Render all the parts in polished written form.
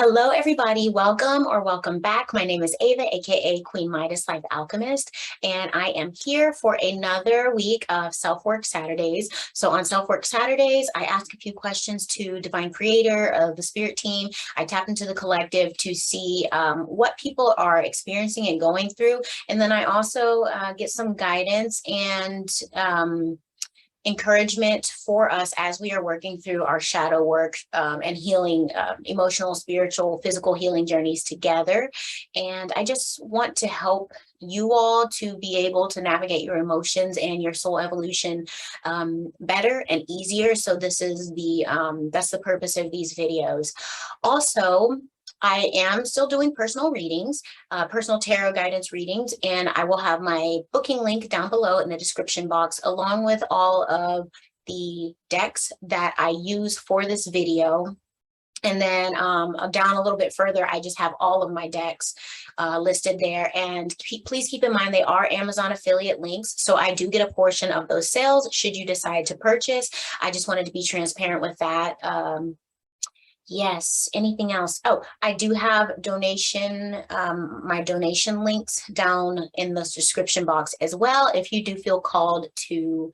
Hello, everybody. Welcome or welcome back. My name is Ava, aka Queen Midas Life Alchemist, and I am here for another week of Self-Work Saturdays. So on Self-Work Saturdays, I ask a few questions to Divine Creator of the Spirit Team. I tap into the collective to see what people are experiencing and going through. And then I also get some guidance and encouragement for us as we are working through our shadow work and healing, emotional, spiritual, physical healing journeys together. And I just want to help you all to be able to navigate your emotions and your soul evolution better and easier. So this is that's the purpose of these videos. Also, I am still doing personal readings, personal tarot guidance readings, and I will have my booking link down below in the description box, along with all of the decks that I use for this video. And then down a little bit further, I just have all of my decks listed there. And please keep in mind, they are Amazon affiliate links. So I do get a portion of those sales should you decide to purchase. I just wanted to be transparent with that. Yes, anything else? Oh, I do have my donation links down in the description box as well. If you do feel called to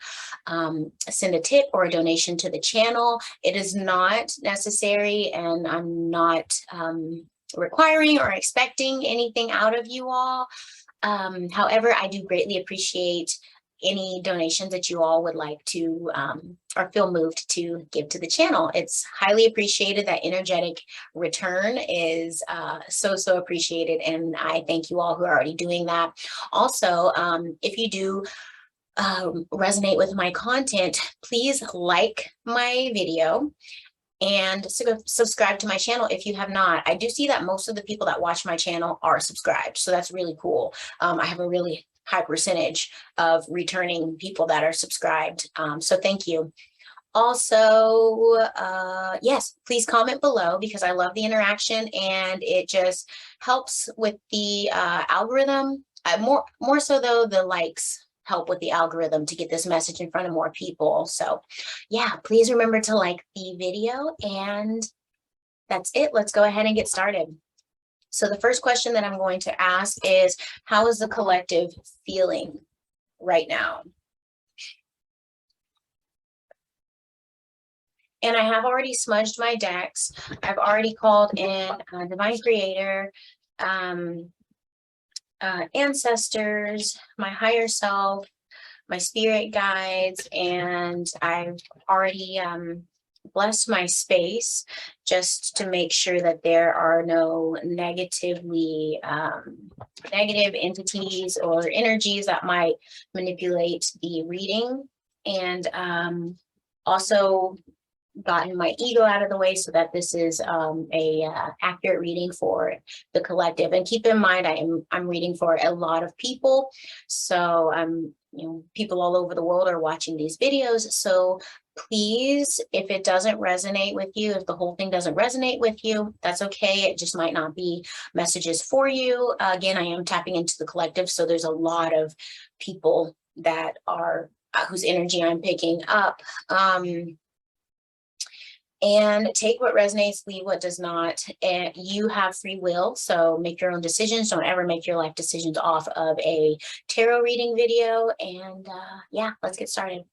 send a tip or a donation to the channel, it is not necessary, and I'm not requiring or expecting anything out of you all. However, I do greatly appreciate any donations that you all would like to or feel moved to give to the channel. It's highly appreciated. That energetic return is so appreciated, and I thank you all who are already doing that. Also, if you do resonate with my content, please like my video and subscribe to my channel if you have not. I do see that most of the people that watch my channel are subscribed, so that's really cool. I have a really high percentage of returning people that are subscribed. So thank you. Also, yes, please comment below because I love the interaction and it just helps with the algorithm. More so though, the likes help with the algorithm to get this message in front of more people. So yeah, please remember to like the video, and that's it. Let's go ahead and get started. So the first question that I'm going to ask is, how is the collective feeling right now? And I have already smudged my decks. I've already called in Divine Creator, ancestors, my higher self, my spirit guides, and I've already bless my space just to make sure that there are no negative entities or energies that might manipulate the reading, and also gotten my ego out of the way so that this is a accurate reading for the collective. And keep in mind, I'm reading for a lot of people, so people all over the world are watching these videos. So please, if it doesn't resonate with you, if the whole thing doesn't resonate with you, that's okay. It just might not be messages for you. Again, I am tapping into the collective, so there's a lot of people that are whose energy I'm picking up. And take what resonates, leave what does not. And you have free will, so make your own decisions. Don't ever make your life decisions off of a tarot reading video. And yeah, let's get started.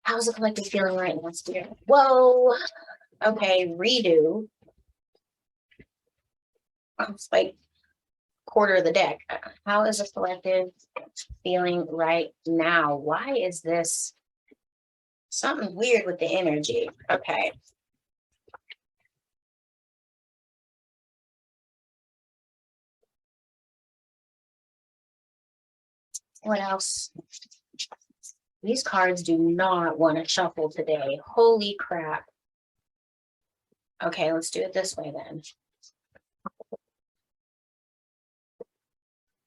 How's the collective feeling right now, Spirit? Whoa. Okay, redo. It's like quarter of the deck. How is the collective feeling right now? Why is this something weird with the energy? Okay. What else? These cards do not want to shuffle today. Holy crap. Okay, let's do it this way then.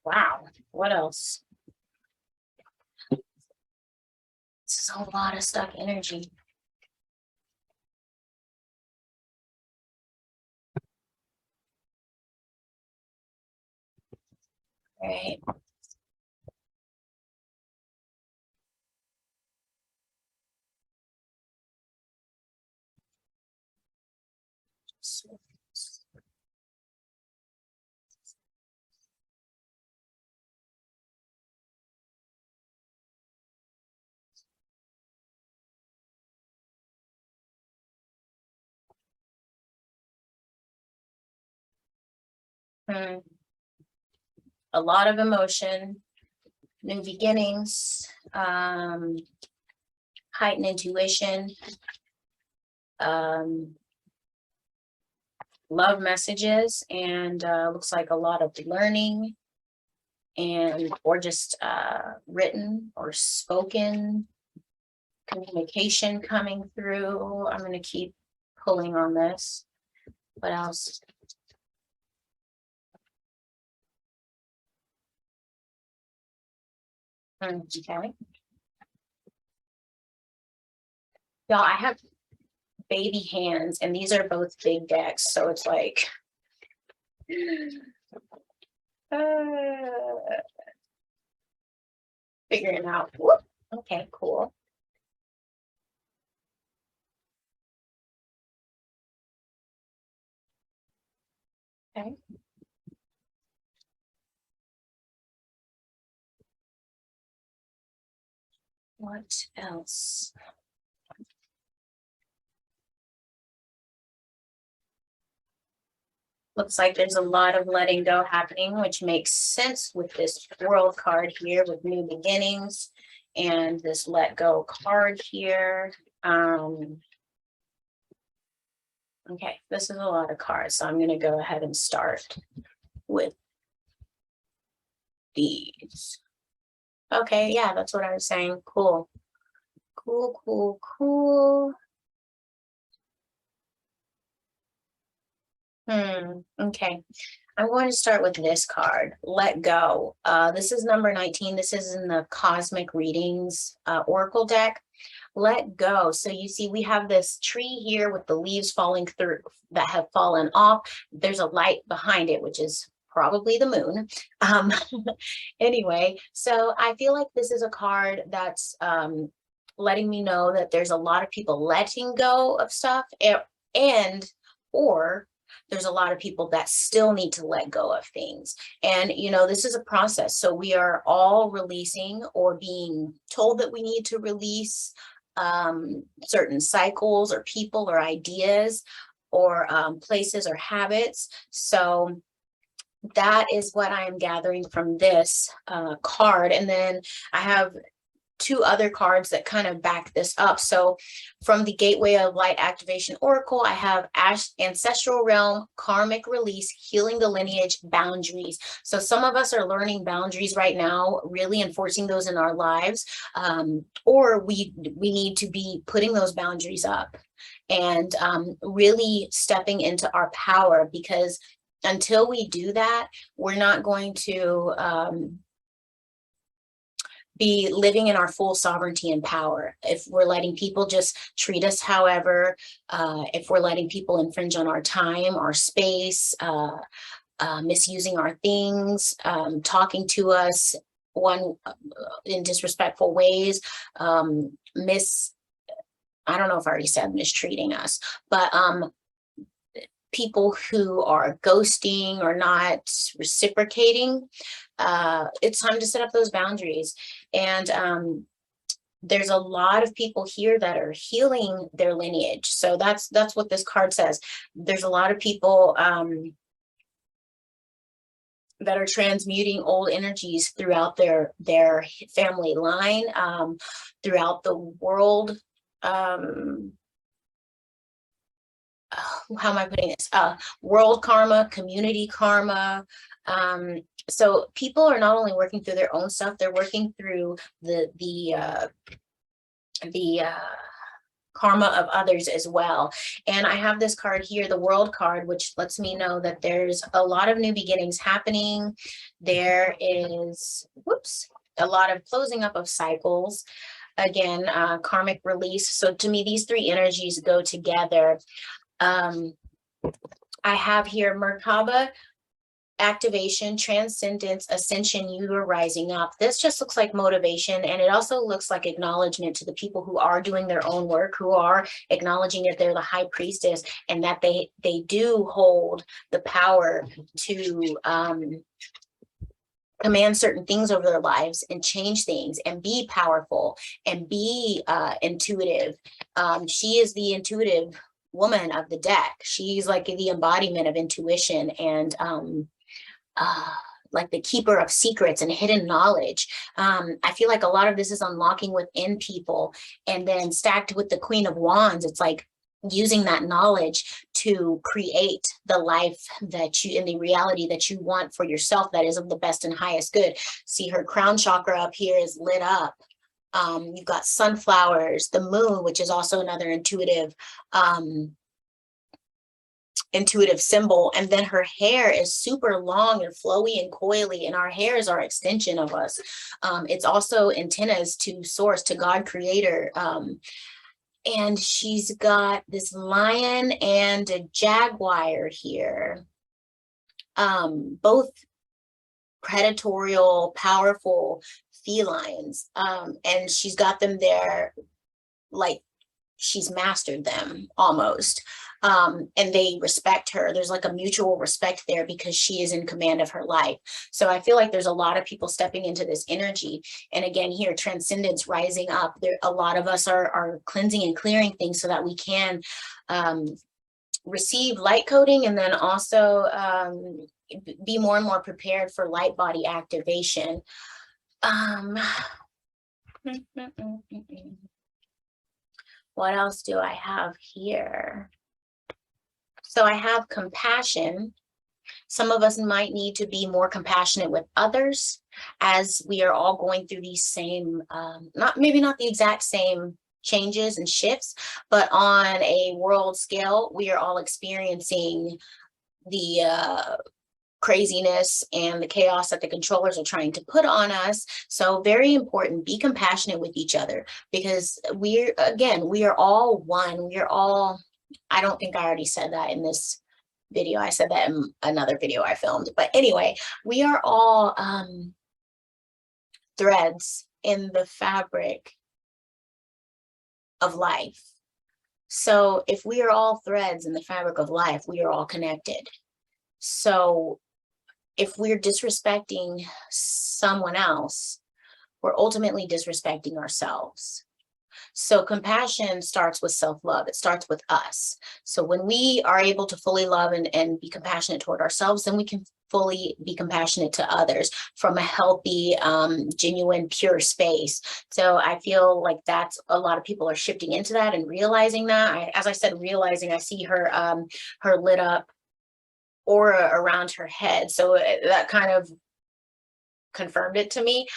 Wow, what else? This is a lot of stuck energy. All right. A lot of emotion, new beginnings, heightened intuition, love messages, and looks like a lot of learning and or just written or spoken communication coming through. I'm going to keep pulling on this. What else? Okay. Y'all, I have baby hands, and these are both big decks, so it's like figuring out. Whoop. Okay, cool. Okay. What else? Looks like there's a lot of letting go happening, which makes sense with this world card here with new beginnings and this let go card here. Okay, this is a lot of cards, so I'm going to go ahead and start with these. Okay, yeah, that's what I was saying. Cool. Cool, cool, cool. Okay. I'm going to start with this card, Let Go. This is number 19. This is in the Cosmic Readings Oracle deck. Let go. So you see, we have this tree here with the leaves falling through that have fallen off. There's a light behind it, which is probably the moon. Anyway, so I feel like this is a card that's letting me know that there's a lot of people letting go of stuff, and or there's a lot of people that still need to let go of things. And, you know, this is a process. So we are all releasing or being told that we need to release certain cycles or people or ideas or places or habits. So that is what I am gathering from this card. And then I have two other cards that kind of back this up. So from the Gateway of Light Activation Oracle, I have Ancestral Realm, Karmic Release, Healing the Lineage, Boundaries. So some of us are learning boundaries right now, really enforcing those in our lives, or we need to be putting those boundaries up and really stepping into our power, because until we do that, we're not going to be living in our full sovereignty and power. If we're letting people just treat us however, if we're letting people infringe on our time, our space, misusing our things, talking to us in disrespectful ways, I don't know if I already said mistreating us, but people who are ghosting or not reciprocating, it's time to set up those boundaries. And there's a lot of people here that are healing their lineage. So that's what this card says. There's a lot of people that are transmuting old energies throughout their family line, throughout the world. How am I putting this? World karma, community karma. So people are not only working through their own stuff, they're working through the karma of others as well. And I have this card here, the World card, which lets me know that there's a lot of new beginnings happening. There is, a lot of closing up of cycles. Again, karmic release. So to me, these three energies go together. I have here Merkaba, activation, transcendence, ascension, you are rising up. This just looks like motivation, and it also looks like acknowledgement to the people who are doing their own work, who are acknowledging that they're the high priestess and that they do hold the power to command certain things over their lives and change things and be powerful and be intuitive. She is the intuitive woman of the deck. She's like the embodiment of intuition and like the keeper of secrets and hidden knowledge. I feel like a lot of this is unlocking within people, and then stacked with the Queen of Wands, it's like using that knowledge to create the life that you, in the reality that you want for yourself, that is of the best and highest good. See, her crown chakra up here is lit up. You've got sunflowers, the moon, which is also another intuitive symbol. And then her hair is super long and flowy and coily, and our hair is our extension of us. It's also antennas to source, to God creator. And she's got this lion and a jaguar here, both predatorial, powerful felines. And she's got them there like she's mastered them almost. And they respect her. There's like a mutual respect there because she is in command of her life. So I feel like there's a lot of people stepping into this energy. And again, here, transcendence rising up. There, a lot of us are cleansing and clearing things so that we can receive light coding, and then also be more and more prepared for light body activation. What else do I have here? So I have compassion. Some of us might need to be more compassionate with others, as we are all going through these same, maybe not the exact same changes and shifts, but on a world scale, we are all experiencing the craziness and the chaos that the controllers are trying to put on us. So very important, be compassionate with each other, because we are all one. We are all, I don't think I already said that in this video. I said that in another video I filmed. But anyway, we are all threads in the fabric of life. So if we are all threads in the fabric of life, we are all connected. So if we're disrespecting someone else, we're ultimately disrespecting ourselves. So compassion starts with self-love. It starts with us. So when we are able to fully love and be compassionate toward ourselves, then we can fully be compassionate to others from a healthy, genuine, pure space. So I feel like that's, a lot of people are shifting into that and realizing that. As I said, realizing, I see her, her lit up aura around her head. So that kind of confirmed it to me.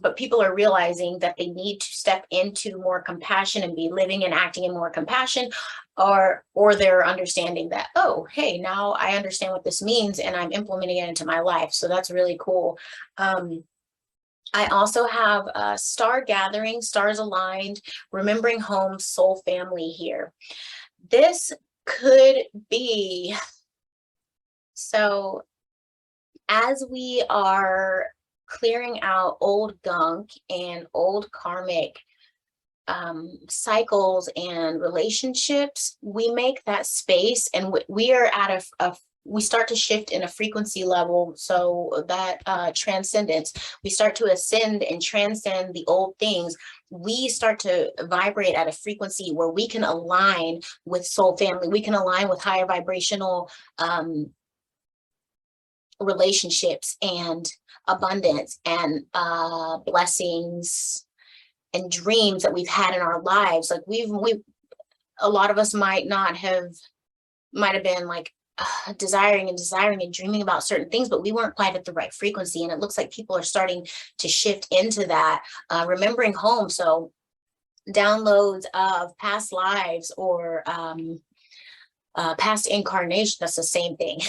But people are realizing that they need to step into more compassion and be living and acting in more compassion, or they're understanding that, oh, hey, now I understand what this means and I'm implementing it into my life. So that's really cool. I also have star gathering, stars aligned, remembering home, soul family here. This could be, so as we are clearing out old gunk and old karmic cycles and relationships, we make that space, and we are at we start to shift in a frequency level. So that transcendence, we start to ascend and transcend the old things. We start to vibrate at a frequency where we can align with soul family. We can align with higher vibrational relationships and abundance and blessings and dreams that we've had in our lives. Like we a lot of us might have been like desiring and dreaming about certain things, but we weren't quite at the right frequency. And it looks like people are starting to shift into that, remembering home. So downloads of past lives or past incarnation, that's the same thing.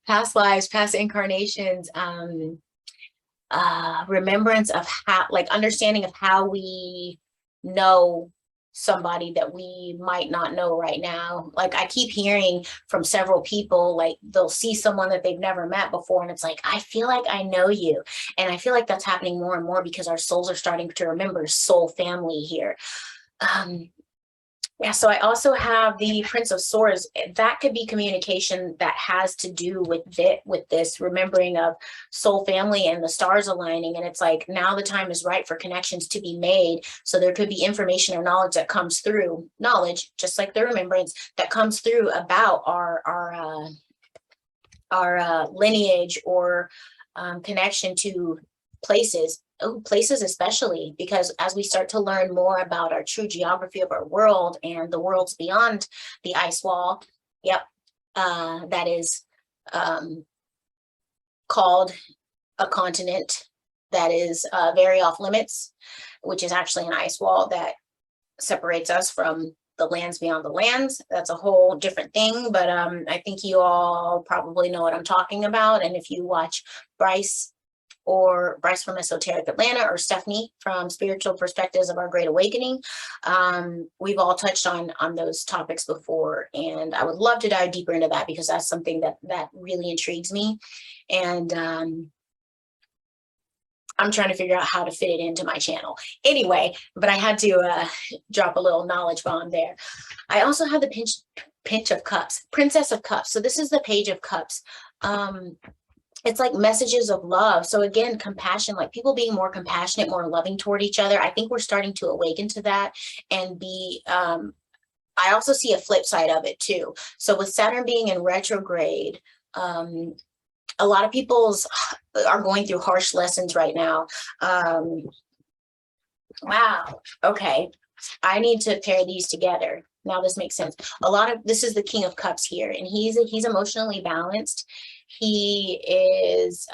Past lives, past incarnations, remembrance of how, like understanding of how we know somebody that we might not know right now. Like I keep hearing from several people, like they'll see someone that they've never met before, and it's like, I feel like I know you. And I feel like that's happening more and more because our souls are starting to remember soul family here. Yeah, so I also have the Prince of Swords. That could be communication that has to do with this remembering of soul family and the stars aligning. And it's like, now the time is right for connections to be made. So there could be information or knowledge that comes through, knowledge, just like the remembrance that comes through about our lineage or connection to places. Oh, places especially, because as we start to learn more about our true geography of our world and the worlds beyond the ice wall, yep, that is called a continent that is very off limits, which is actually an ice wall that separates us from the lands beyond the lands. That's a whole different thing, but I think you all probably know what I'm talking about. And if you watch Brice from Esoteric Atlanta, or Stephanie from Spiritual Perspectives of Our Great Awakening, we've all touched on those topics before, and I would love to dive deeper into that because that's something that really intrigues me. And I'm trying to figure out how to fit it into my channel anyway, but I had to drop a little knowledge bomb there. I also have the pinch of cups, Princess of Cups. So this is the Page of Cups. It's like messages of love. So again, compassion, like people being more compassionate, more loving toward each other. I think we're starting to awaken to that and be, I also see a flip side of it too. So with Saturn being in retrograde, a lot of people's are going through harsh lessons right now. Wow. Okay. I need to pair these together. Now this makes sense. This is the King of Cups here, and he's emotionally balanced. He is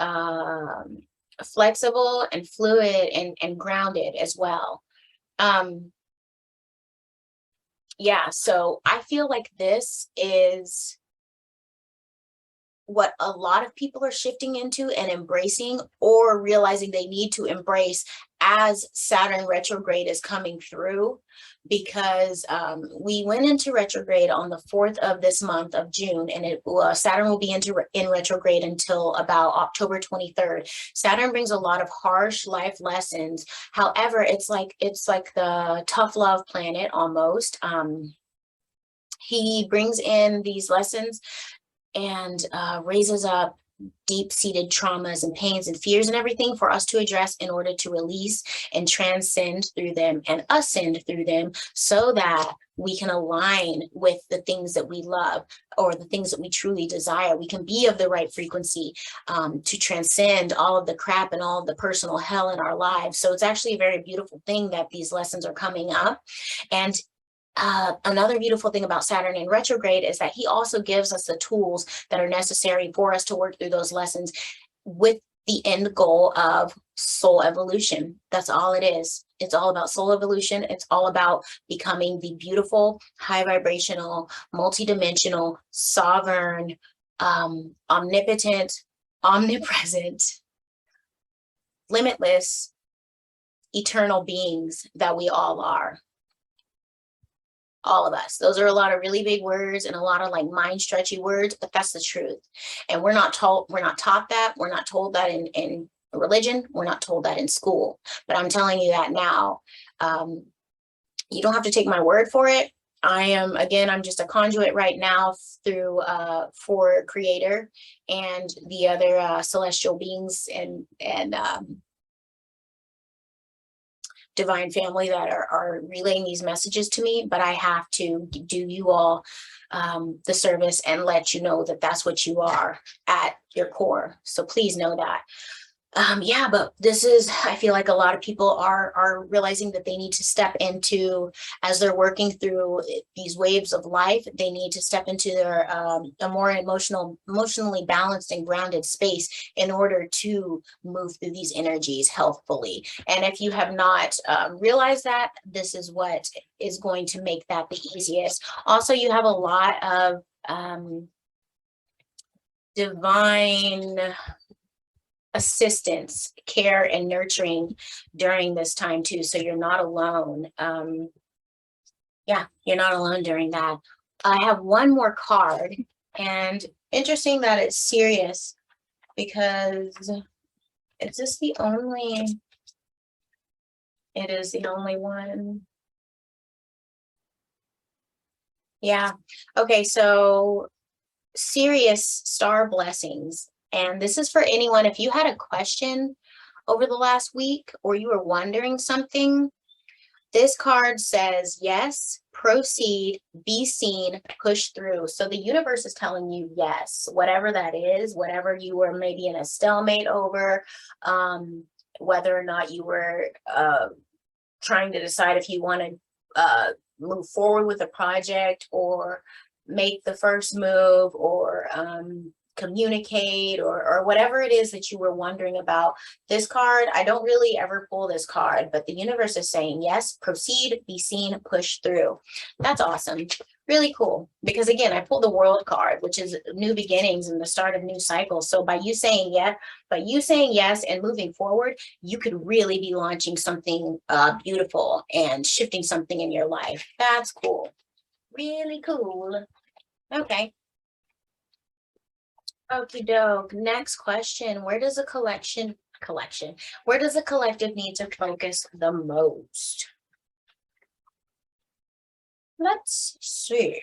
flexible and fluid and grounded as well. Yeah, so I feel like this is what a lot of people are shifting into and embracing, or realizing they need to embrace as Saturn retrograde is coming through, because we went into retrograde on the 4th of this month of June, and Saturn will be in retrograde until about October 23rd. Saturn brings a lot of harsh life lessons. However, it's like the tough love planet almost. He brings in these lessons and raises up deep-seated traumas and pains and fears and everything for us to address in order to release and transcend through them and ascend through them, so that we can align with the things that we love or the things that we truly desire. We can be of the right frequency to transcend all of the crap and all of the personal hell in our lives. So it's actually a very beautiful thing that these lessons are coming up. And another beautiful thing about Saturn in retrograde is that he also gives us the tools that are necessary for us to work through those lessons, with the end goal of soul evolution. That's all it is. It's all about soul evolution. It's all about becoming the beautiful, high vibrational, multidimensional, sovereign, omnipotent, omnipresent, limitless, eternal beings that we all are. All of us. Those are a lot of really big words and a lot of like mind stretchy words, but that's the truth. And we're not taught that. We're not told that in religion. We're not told that in school, but I'm telling you that now. You don't have to take my word for it. I'm just a conduit right now through for Creator and the other celestial beings and divine family that are relaying these messages to me, but I have to do you all the service and let you know that that's what you are at your core. So please know that. Yeah, but I feel like a lot of people are realizing that they need to step into, as they're working through these waves of life, they need to step into their a more emotionally balanced and grounded space in order to move through these energies healthfully. And if you have not realized that, this is what is going to make that the easiest. Also, you have a lot of divine assistance, care, and nurturing during this time too. So you're not alone. Yeah, you're not alone during that. I have one more card, and interesting that it's Sirius, because is this the only? It is the only one. Yeah. Okay, so Sirius star blessings. And this is for anyone, if you had a question over the last week or you were wondering something, this card says, yes, proceed, be seen, push through. So the universe is telling you yes, whatever that is, whatever you were maybe in a stalemate over, whether or not you were trying to decide if you want to move forward with a project or make the first move or communicate or whatever it is that you were wondering about. This card, I don't really ever pull this card, but the universe is saying yes, proceed, be seen, push through. That's awesome. Really cool. Because again, I pulled the World card, which is new beginnings and the start of new cycles. So by you saying yes and moving forward, you could really be launching something beautiful and shifting something in your life. That's cool. Really cool. Okay. Okie doke. Next question. Where does a collective need to focus the most? Let's see.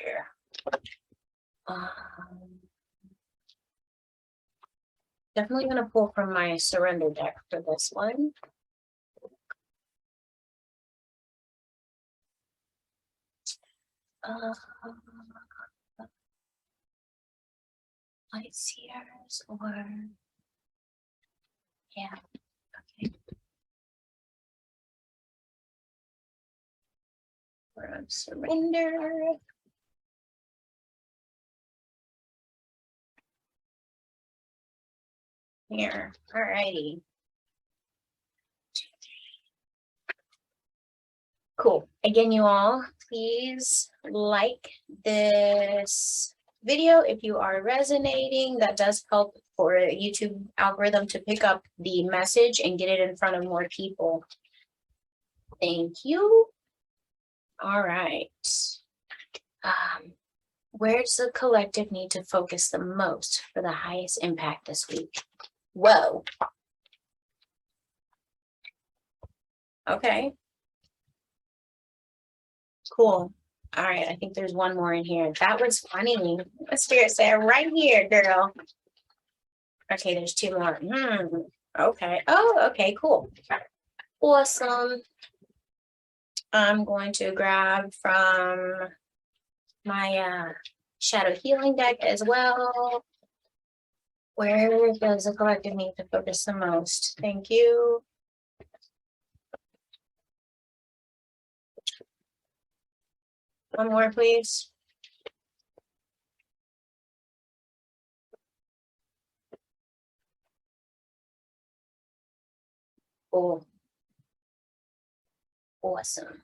Definitely going to pull from my surrender deck for this one. Light seers or yeah, okay. We're on surrender. Here, all righty. Cool. Again, you all, please like this video if you are resonating. That does help for YouTube algorithm to pick up the message and get it in front of more people. Thank you. All right. Where does the collective need to focus the most for the highest impact this week? Whoa. Okay. Cool. All right, I think there's one more in here. That was funny. The Spirit said right here, girl. Okay, there's two more. Okay. Oh, okay, cool. Awesome. I'm going to grab from my shadow healing deck as well. Where does the collective need to focus the most? Thank you. One more, please. Cool. Awesome.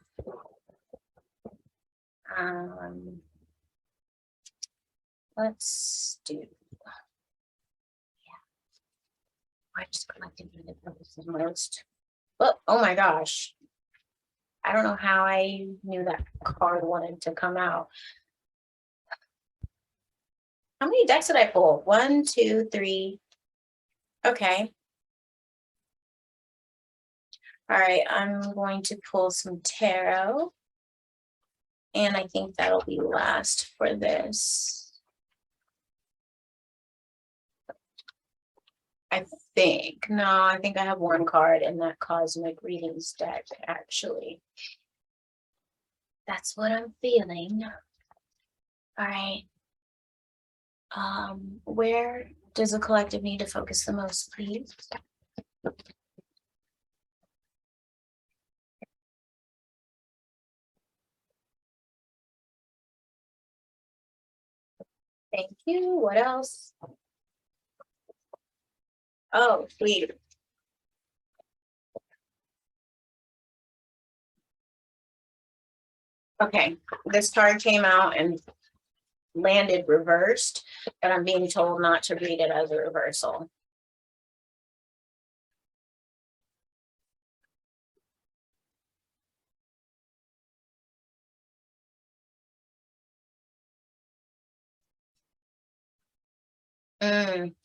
Let's do. I just collected the focus the most. Oh my gosh. I don't know how I knew that card wanted to come out. How many decks did I pull? 1, 2, 3. Okay. All right, I'm going to pull some tarot. And I think that'll be last for this. I think. No, I think I have one card in that cosmic readings deck, actually. That's what I'm feeling. All right. Where does the collective need to focus the most, please? Thank you. What else? Oh, sweet. Okay, this card came out and landed reversed, but I'm being told not to read it as a reversal.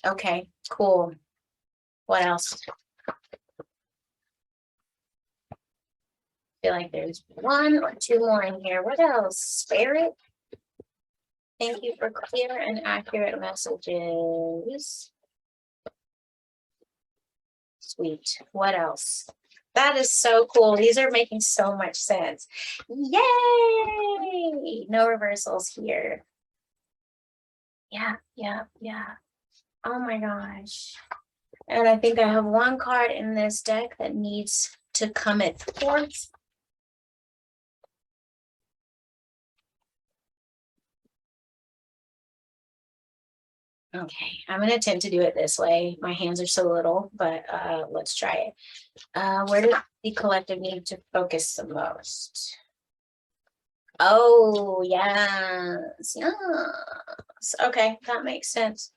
Okay, cool. What else? I feel like there's one or two more in here. What else? Spirit? Thank you for clear and accurate messages. Sweet. What else? That is so cool. These are making so much sense. Yay! No reversals here. Yeah, yeah, yeah. Oh my gosh. And I think I have one card in this deck that needs to come forth. Okay, I'm going to attempt to do it this way. My hands are so little, but let's try it. Where does the collective need to focus the most? Oh, yes, yes. Okay, that makes sense.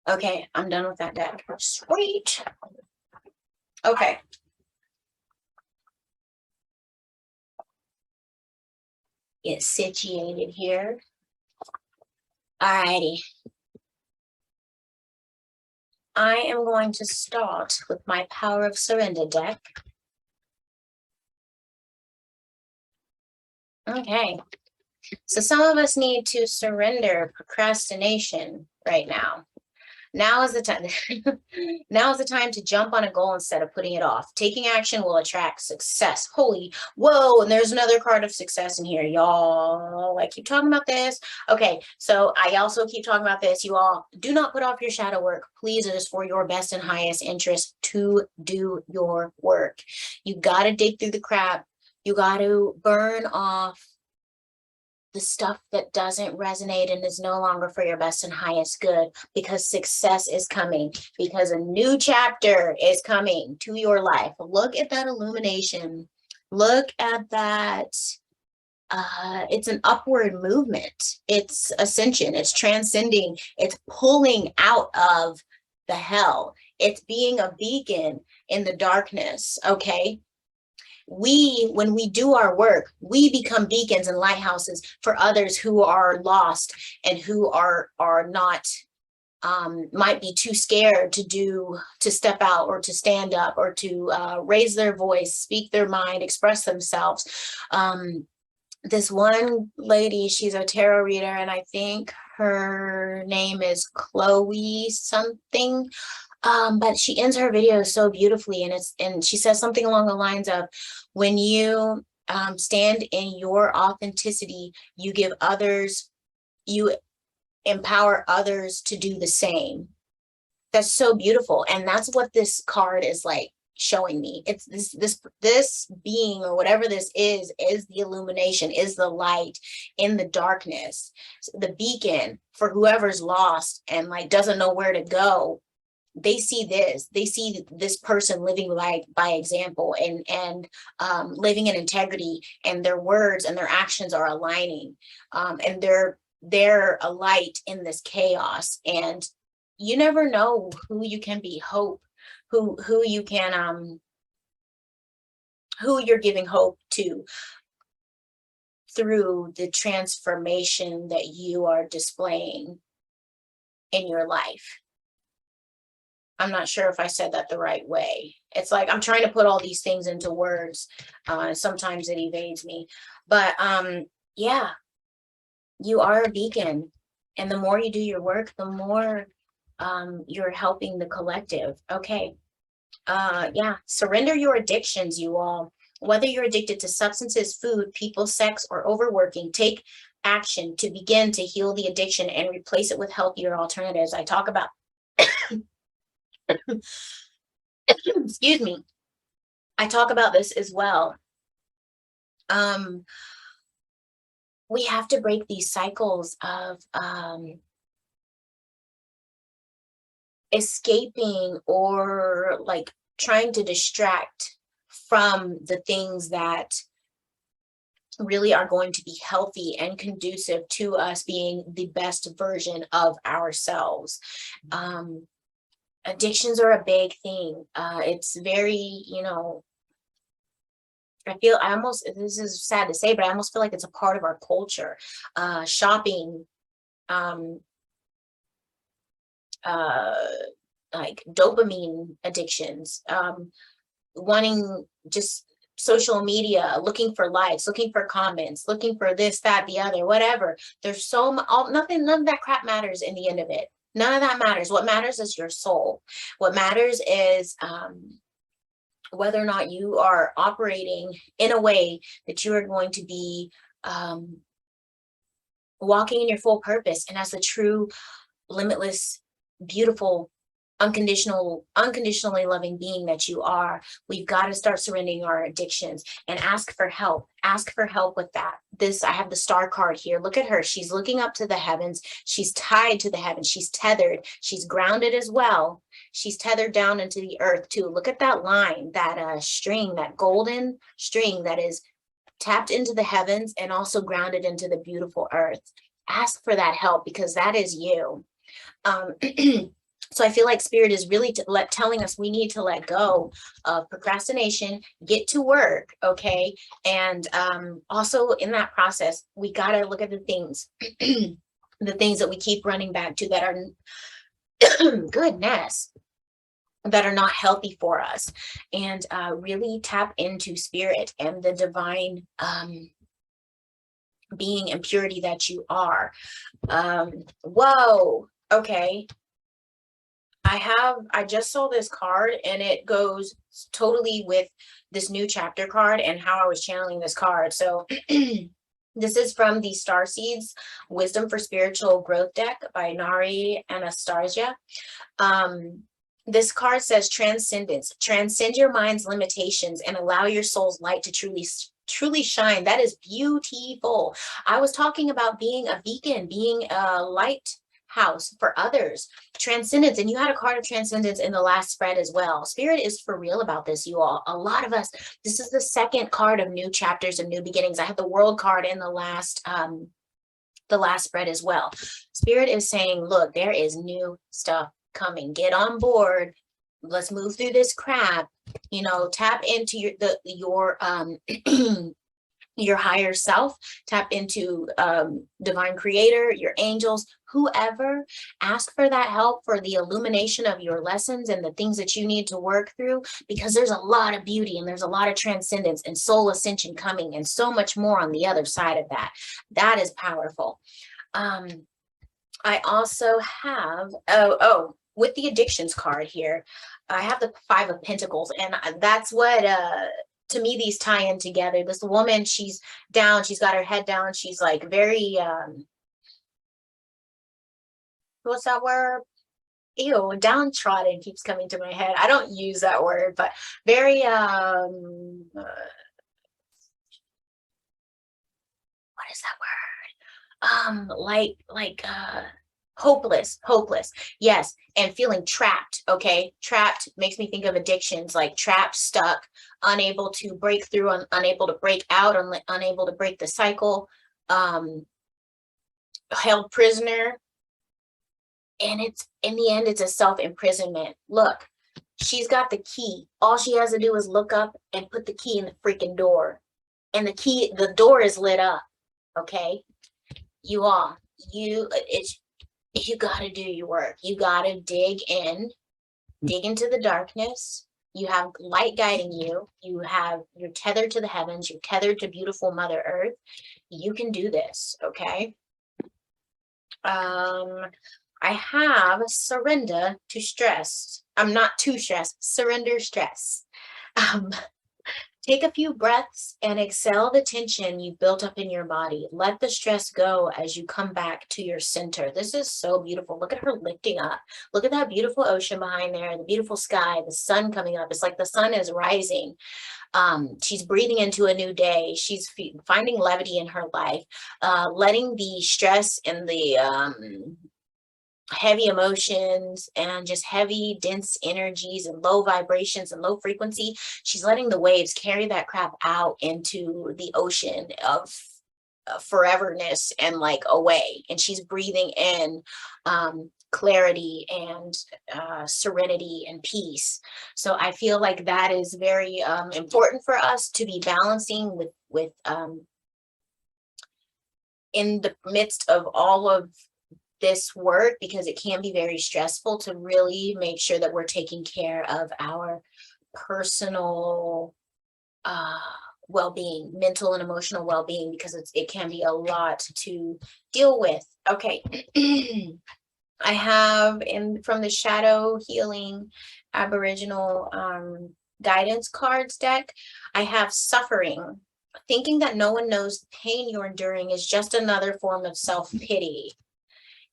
Okay, I'm done with that deck. Sweet. Okay. Get situated here. Alrighty. I am going to start with my Power of Surrender deck. Okay. So some of us need to surrender procrastination right now. Now is the time. Now is the time to jump on a goal instead of putting it off. Taking action will attract success. Holy, whoa! And there's another card of success in here, y'all. I keep talking about this. Okay, so I also keep talking about this. You all do not put off your shadow work. Please, it is for your best and highest interest to do your work. You got to dig through the crap. You got to burn off the stuff that doesn't resonate and is no longer for your best and highest good, because success is coming, because a new chapter is coming to your life. Look at that illumination. Look at that. It's an upward movement. It's ascension. It's transcending. It's pulling out of the hell. It's being a beacon in the darkness. Okay. When we do our work, we become beacons and lighthouses for others who are lost and who are not, might be too scared to step out or to stand up or to raise their voice, speak their mind, express themselves. This one lady, she's a tarot reader, and I think her name is Chloe something. But she ends her video so beautifully, and she says something along the lines of, when you stand in your authenticity, you empower others to do the same. That's so beautiful, and that's what this card is like showing me. It's this being, or whatever this is the illumination, is the light in the darkness, the beacon for whoever's lost and like doesn't know where to go. They see this person living by example, and living in integrity, and their words and their actions are aligning, and they're a light in this chaos. And you never know who you can be hope, who you can who you're giving hope to through the transformation that you are displaying in your life. I'm not sure if I said that the right way. It's like I'm trying to put all these things into words. Sometimes it evades me. But yeah, you are a beacon. And the more you do your work, the more you're helping the collective. Okay. Yeah, surrender your addictions, you all. Whether you're addicted to substances, food, people, sex, or overworking, take action to begin to heal the addiction and replace it with healthier alternatives. I talk about excuse me, I talk about this as well. We have to break these cycles of escaping or like trying to distract from the things that really are going to be healthy and conducive to us being the best version of ourselves. Addictions are a big thing. It's very, this is sad to say, but I almost feel like it's a part of our culture. Shopping, like dopamine addictions, wanting just social media, looking for likes, looking for comments, looking for this, that, the other, whatever. There's none of that crap matters in the end of it. None of that matters. What matters is your soul. What matters is whether or not you are operating in a way that you are going to be walking in your full purpose and as the true, limitless, beautiful, unconditionally loving being that you are. We've got to start surrendering our addictions and ask for help. Ask for help with that. I have the star card here. Look at her. She's looking up to the heavens. She's tied to the heavens. She's tethered. She's grounded as well. She's tethered down into the earth too. Look at that line, that string, that golden string that is tapped into the heavens and also grounded into the beautiful earth. Ask for that help because that is you. So I feel like Spirit is really telling us we need to let go of procrastination, get to work, okay? And also in that process, we got to look at the things, the things that we keep running back to that are, goodness, that are not healthy for us, and really tap into Spirit and the divine being and purity that you are. Whoa, okay. I just saw this card and it goes totally with this new chapter card and how I was channeling this card. So this is from the Star Seeds Wisdom for Spiritual Growth deck by Nari Anastasia. This card says transcendence. Transcend your mind's limitations and allow your soul's light to truly shine. That is beautiful. I was talking about being a beacon, being a light house for others. Transcendence, and you had a card of transcendence in the last spread as well. Spirit is for real about this, you all. A lot of us, this is the second card of new chapters and new beginnings. I had the world card in the last spread as well. Spirit is saying, look, there is new stuff coming. Get on board. Let's move through this crap. You know, tap into your your higher self, tap into divine creator, your angels, whoever. Ask for that help for the illumination of your lessons and the things that you need to work through, because there's a lot of beauty and there's a lot of transcendence and soul ascension coming and so much more on the other side of that. That is powerful. I also have, with the addictions card here, I have the 5 of Pentacles, and that's what, to me, these tie in together. This woman, she's down, she's got her head down, she's like very, what's that word? Ew, downtrodden keeps coming to my head. I don't use that word, but very, what is that word? Hopeless. Yes. And feeling trapped. Okay. Trapped makes me think of addictions, like trapped, stuck, unable to break through, unable to break out, unable to break the cycle, held prisoner. And it's, in the end, it's a self-imprisonment. Look, she's got the key. All she has to do is look up and put the key in the freaking door. And the door is lit up. Okay. You all, you got to do your work. You got to dig into the darkness. You have light guiding you. You're tethered to the heavens. You're tethered to beautiful Mother Earth. You can do this. Okay. I have surrender to stress. I'm not too stressed. Surrender stress. Take a few breaths and exhale the tension you've built up in your body. Let the stress go as you come back to your center. This is so beautiful. Look at her lifting up. Look at that beautiful ocean behind there, the beautiful sky, the sun coming up. It's like the sun is rising. She's breathing into a new day. She's finding levity in her life, letting the stress and the heavy emotions and just heavy, dense energies and low vibrations and low frequency. She's letting the waves carry that crap out into the ocean of foreverness and like away. And she's breathing in clarity and serenity and peace. So I feel like that is very important for us to be balancing with in the midst of all of this work, because it can be very stressful to really make sure that we're taking care of our personal well-being, mental and emotional well-being, because it can be a lot to deal with. Okay. I have from the shadow healing Aboriginal guidance cards deck, I have suffering. Thinking that no one knows the pain you're enduring is just another form of self-pity.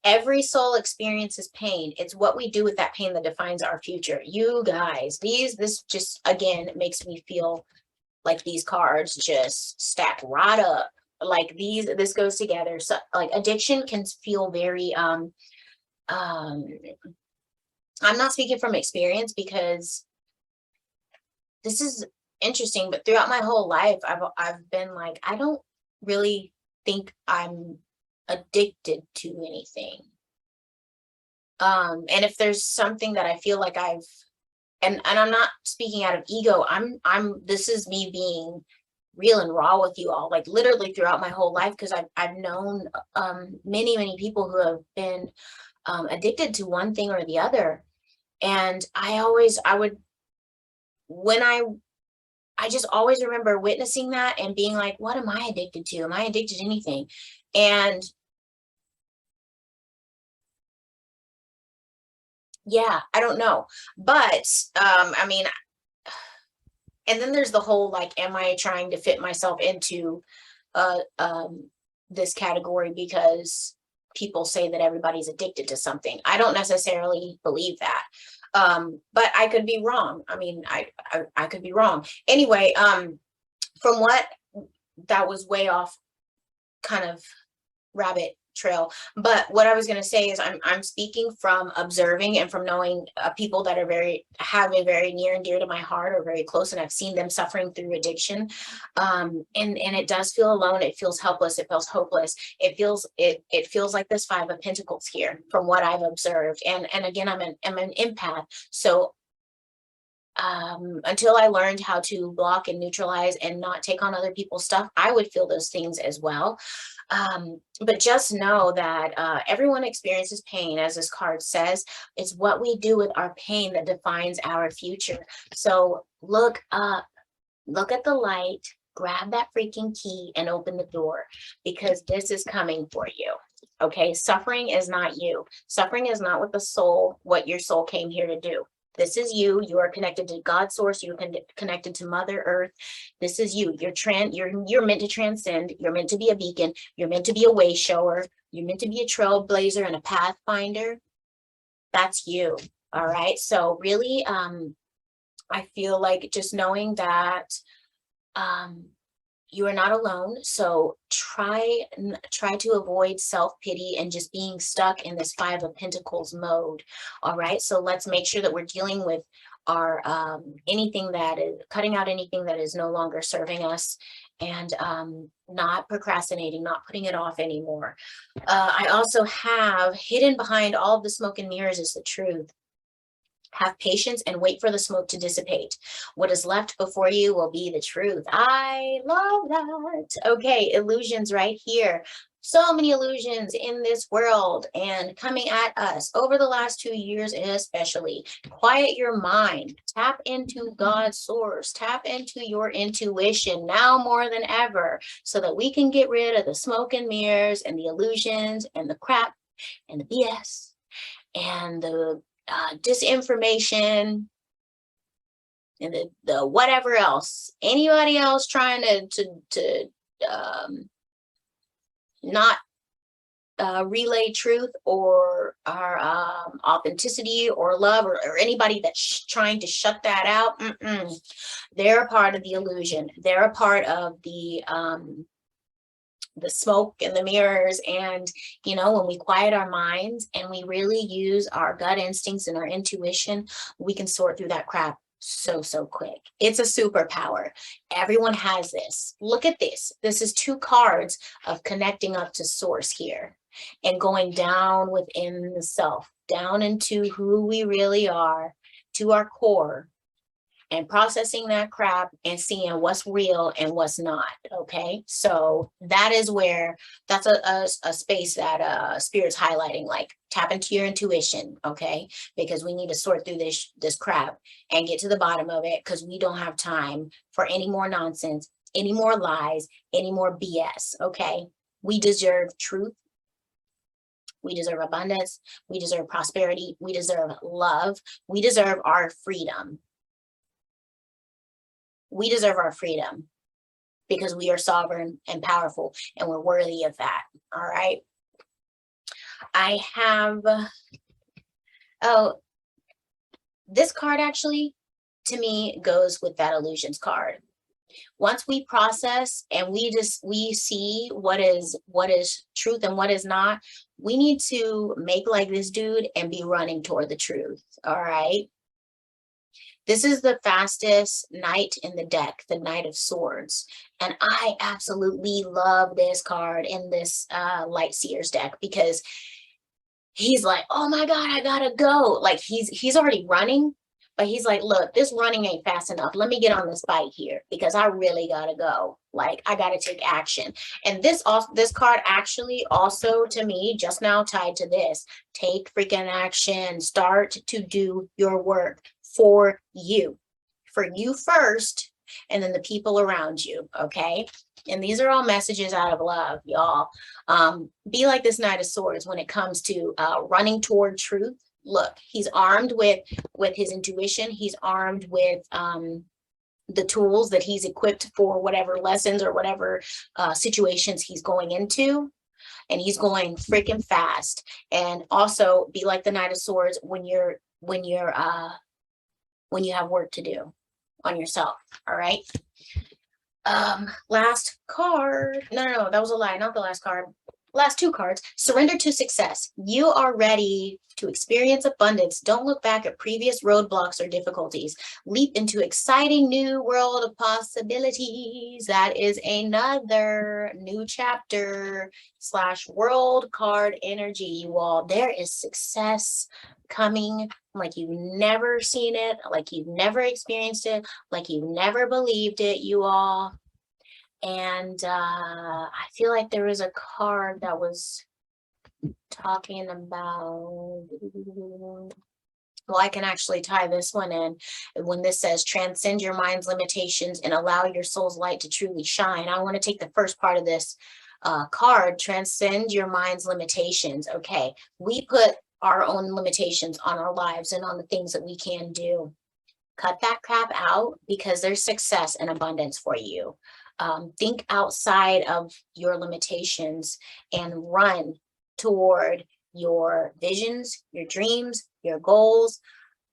Every soul experiences pain. It's what we do with that pain that defines our future. You guys, this just, again, makes me feel like these cards just stack right up. Like this goes together. So like addiction can feel very, I'm not speaking from experience because this is interesting, but throughout my whole life, I've been like, I don't really think I'm addicted to anything. And if there's something that I feel like and I'm not speaking out of ego, this is me being real and raw with you all, like literally throughout my whole life, because I've known many people who have been addicted to one thing or the other. And I would, when I just always remember witnessing that and being like, what am I addicted to? Am I addicted to anything? And yeah, I don't know. But I mean, and then there's the whole like, am I trying to fit myself into uh this category because people say that everybody's addicted to something? I don't necessarily believe that. But I could be wrong. I mean, I could be wrong. Anyway, from what, that was way off kind of rabbit trail, but what I was going to say is I'm speaking from observing and from knowing people that are have a very near and dear to my heart, or very close, and I've seen them suffering through addiction. And it does feel alone. It feels helpless. It feels hopeless. It feels like this Five of Pentacles here from what I've observed. And again, I'm an empath, so until I learned how to block and neutralize and not take on other people's stuff, I would feel those things as well. But just know that everyone experiences pain, as this card says. It's what we do with our pain that defines our future. So look up, look at the light, grab that freaking key and open the door, because this is coming for you. Okay, suffering is not you. Suffering is not what your soul came here to do. This is you. You are connected to God's source. You're connected to Mother Earth. This is you. You're meant to transcend. You're meant to be a beacon. You're meant to be a way shower. You're meant to be a trailblazer and a pathfinder. That's you. All right. So really, I feel like just knowing that you are not alone. So try to avoid self-pity and just being stuck in this Five of Pentacles mode. All right. So let's make sure that we're dealing with our anything that is cutting out anything that is no longer serving us, and not procrastinating, not putting it off anymore. I also have hidden behind all of the smoke and mirrors is the truth. Have patience and wait for the smoke to dissipate. What is left before you will be the truth. I love that. Okay, illusions right here. So many illusions in this world and coming at us over the last 2 years, especially. Quiet your mind. Tap into God's source. Tap into your intuition now more than ever, so that we can get rid of the smoke and mirrors and the illusions and the crap and the BS and the disinformation and the whatever else, anybody else trying to not relay truth or our authenticity or love, or anybody that's trying to shut that out. They're a part of the illusion. They're a part of the smoke and the mirrors. And when we quiet our minds and we really use our gut instincts and our intuition, we can sort through that crap so quick. It's a superpower. Everyone has this. Look at this. This is 2 cards of connecting up to source here and going down within the self, down into who we really are, to our core, and processing that crap and seeing what's real and what's not. Okay, so that's a space that Spirit's highlighting, like tap into your intuition. Okay, because we need to sort through this crap and get to the bottom of it, because we don't have time for any more nonsense, any more lies, any more BS. Okay, we deserve truth. We deserve abundance. We deserve prosperity. We deserve love. We deserve our freedom. We deserve our freedom because we are sovereign and powerful and we're worthy of that. All right. I have, oh, this card actually, to me, goes with that illusions card. Once we process and we see what is truth and what is not, we need to make like this dude and be running toward the truth. All right. This is the fastest knight in the deck, the Knight of Swords. And I absolutely love this card in this Light Seers deck because he's like, oh my God, I gotta go. Like he's already running, but he's like, look, this running ain't fast enough. Let me get on this bike here because I really gotta go. Like I gotta take action. And this card actually also to me just now tied to this. Take freaking action. Start to do your work for you first, and then the people around you. Okay. And these are all messages out of love, y'all. Be like this Knight of Swords when it comes to running toward truth. Look, he's armed with his intuition. He's armed with the tools that he's equipped for whatever lessons or whatever situations he's going into. And he's going freaking fast. And also be like the Knight of Swords when you have work to do on yourself. All right. Last card. No, that was a lie. Not the last card. Last two cards. Surrender to success. You are ready to experience abundance. Don't look back at previous roadblocks or difficulties. Leap into exciting new world of possibilities. That is another new chapter / world card energy, you all. There is success coming like you've never seen it, like you've never experienced it, like you've never believed it, you all. And I feel like there was a card that was talking about, well, I can actually tie this one in when this says transcend your mind's limitations and allow your soul's light to truly shine. I want to take the first part of this card, transcend your mind's limitations. Okay, we put our own limitations on our lives and on the things that we can do. Cut that crap out because there's success and abundance for you. Think outside of your limitations and run toward your visions, your dreams, your goals,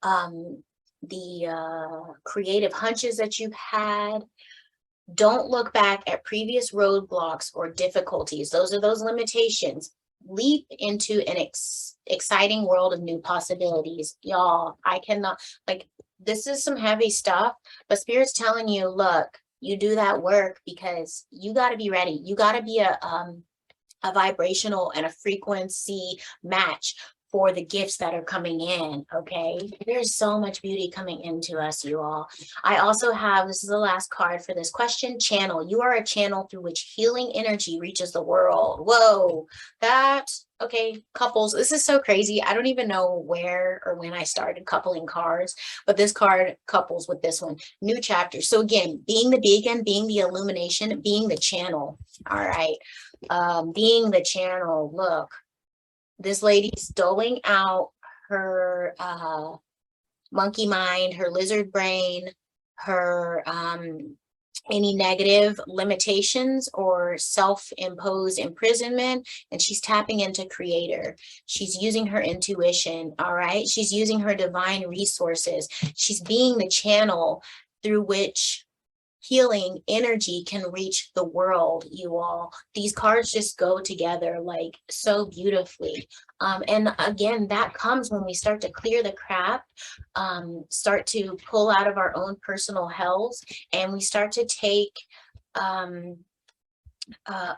the creative hunches that you've had. Don't look back at previous roadblocks or difficulties. Those are those limitations. Leap into an exciting world of new possibilities. Y'all, I cannot, like, this is some heavy stuff, but Spirit's telling you, look, you do that work because you got to be ready. You got to be a vibrational and a frequency match for the gifts that are coming in. Okay, there's so much beauty coming into us, you all. I also have, this is the last card for this question, channel. You are a channel through which healing energy reaches the world. Whoa, that, okay, couples, this is so crazy. I don't even know where or when I started coupling cards, but this card couples with this one, new chapter. So again, being the beacon, being the illumination, being the channel. All right, being the channel. Look, this lady's doling out her monkey mind, her lizard brain, her any negative limitations or self-imposed imprisonment, and she's tapping into creator. She's using her intuition. All right, she's using her divine resources. She's being the channel through which healing energy can reach the world, you all. These cards just go together like so beautifully. And again, that comes when we start to clear the crap, start to pull out of our own personal hells, and we start to take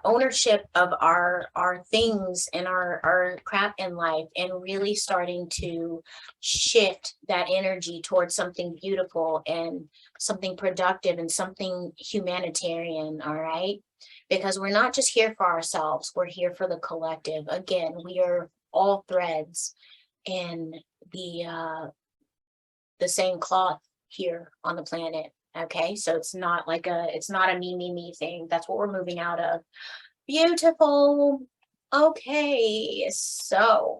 ownership of our things and our crap in life, and really starting to shift that energy towards something beautiful and something productive and something humanitarian. All right, because we're not just here for ourselves, we're here for the collective. Again, we are all threads in the same cloth here on the planet. Okay, so it's not like it's not a me thing. That's what we're moving out of. Beautiful. Okay, so